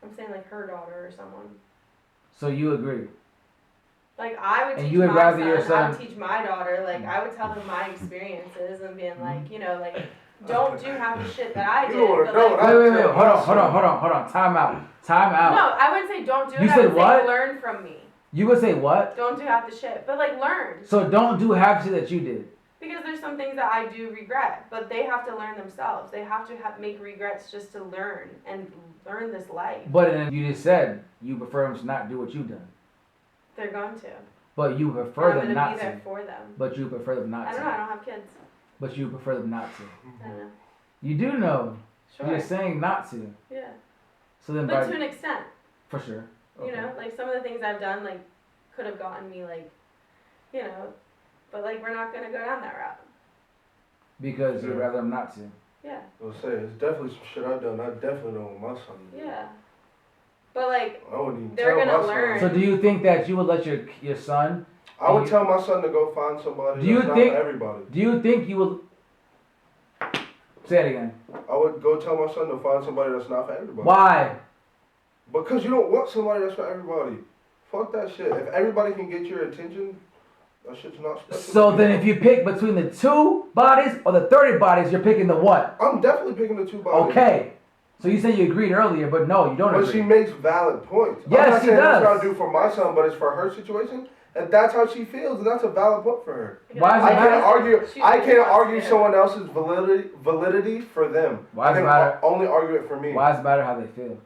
I'm saying like her daughter or someone. So you agree? Like I would And teach you would my rather son, your I son- would teach my daughter, like I would tell them my experiences and being like, don't do half the shit that I You did. don't wanna but know like, what I- Wait, hold on. Time out. no, I wouldn't say don't do it. You I said would what? say learn from me. You would say what? Don't do half the shit, but like learn. So don't do half shit that you did. Because there's some things that I do regret, but they have to learn themselves. They have to make regrets just to learn and learn this life. But then you just said you prefer them to not do what you've done. They're going to. But you prefer I'm them gonna not be there to. for them. But you prefer them not I don't know. I to. don't have kids. But you prefer them not to. I don't know. You do know. Sure. You're saying not to. Yeah. So then But by to an extent. for sure. You know, like some of the things I've done, like, could have gotten me, like, but like we're not gonna go down that route. Because you'd Yeah. rather them not to. Yeah, I'll say it's definitely some shit I've done. I definitely don't want my son to do. yeah. But like, I wouldn't even They're tell gonna my learn. So son. do you think that you would let your son? I would tell my son to go find somebody Do you that's not think- for everybody. Do you think you would? Say it again. I would go tell my son to find somebody that's not for everybody. Why? Because you don't want somebody that's for everybody. Fuck that shit. If everybody can get your attention, that shit's not special. So then, if you pick between the 2 bodies or the 30 bodies, you're picking the what? I'm definitely picking the 2 bodies. Okay. So you said you agreed earlier, but no, you don't But agree. she makes valid points. Yes, I'm not she saying does. that's what I do for my son, but it's for her situation. And that's how she feels, and that's a valid point for her. Why is it I can't matter? argue. She I really can't wants argue to. someone else's validity for them. Why I does it can matter? only argue it for me. Why does it matter how they feel?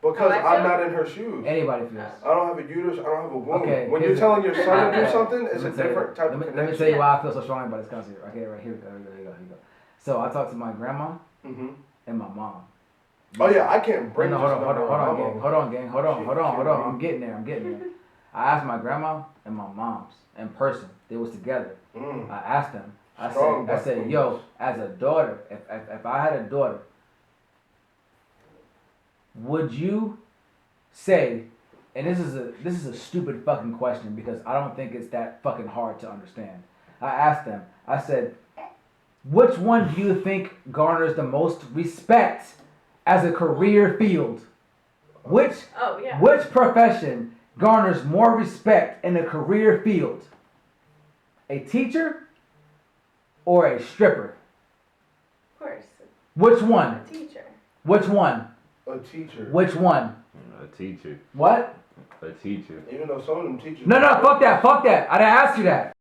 Because How I I'm feel? not in her shoes. Anybody feels. I don't have a uterus. I don't have a womb. Okay, When you're here's telling your son to do okay, something, it's a let me tell you- different type of Let me connection. tell you why I feel so strongly about this concept. Okay, right here we go. Here we go. So I talked to my grandma Mm-hmm. and my mom. Oh yeah, I can't bring No, this hold on, number gang. up. Hold on. I'm getting there. I asked my grandma and my mom's in person. They was together. Mm. I asked them. I Strong said, black yo, as a daughter, if I had a daughter, would you say, and this is a stupid fucking question because I don't think it's that fucking hard to understand. I asked them. I said, which one do you think garners the most respect as a career field? Which Oh yeah. which profession garners more respect in a career field? A teacher or a stripper? Of course. Which one? A teacher. Which one? A teacher. Which one? A teacher. What? A teacher. Even though some of them teachers. No, fuck that. I didn't ask you that.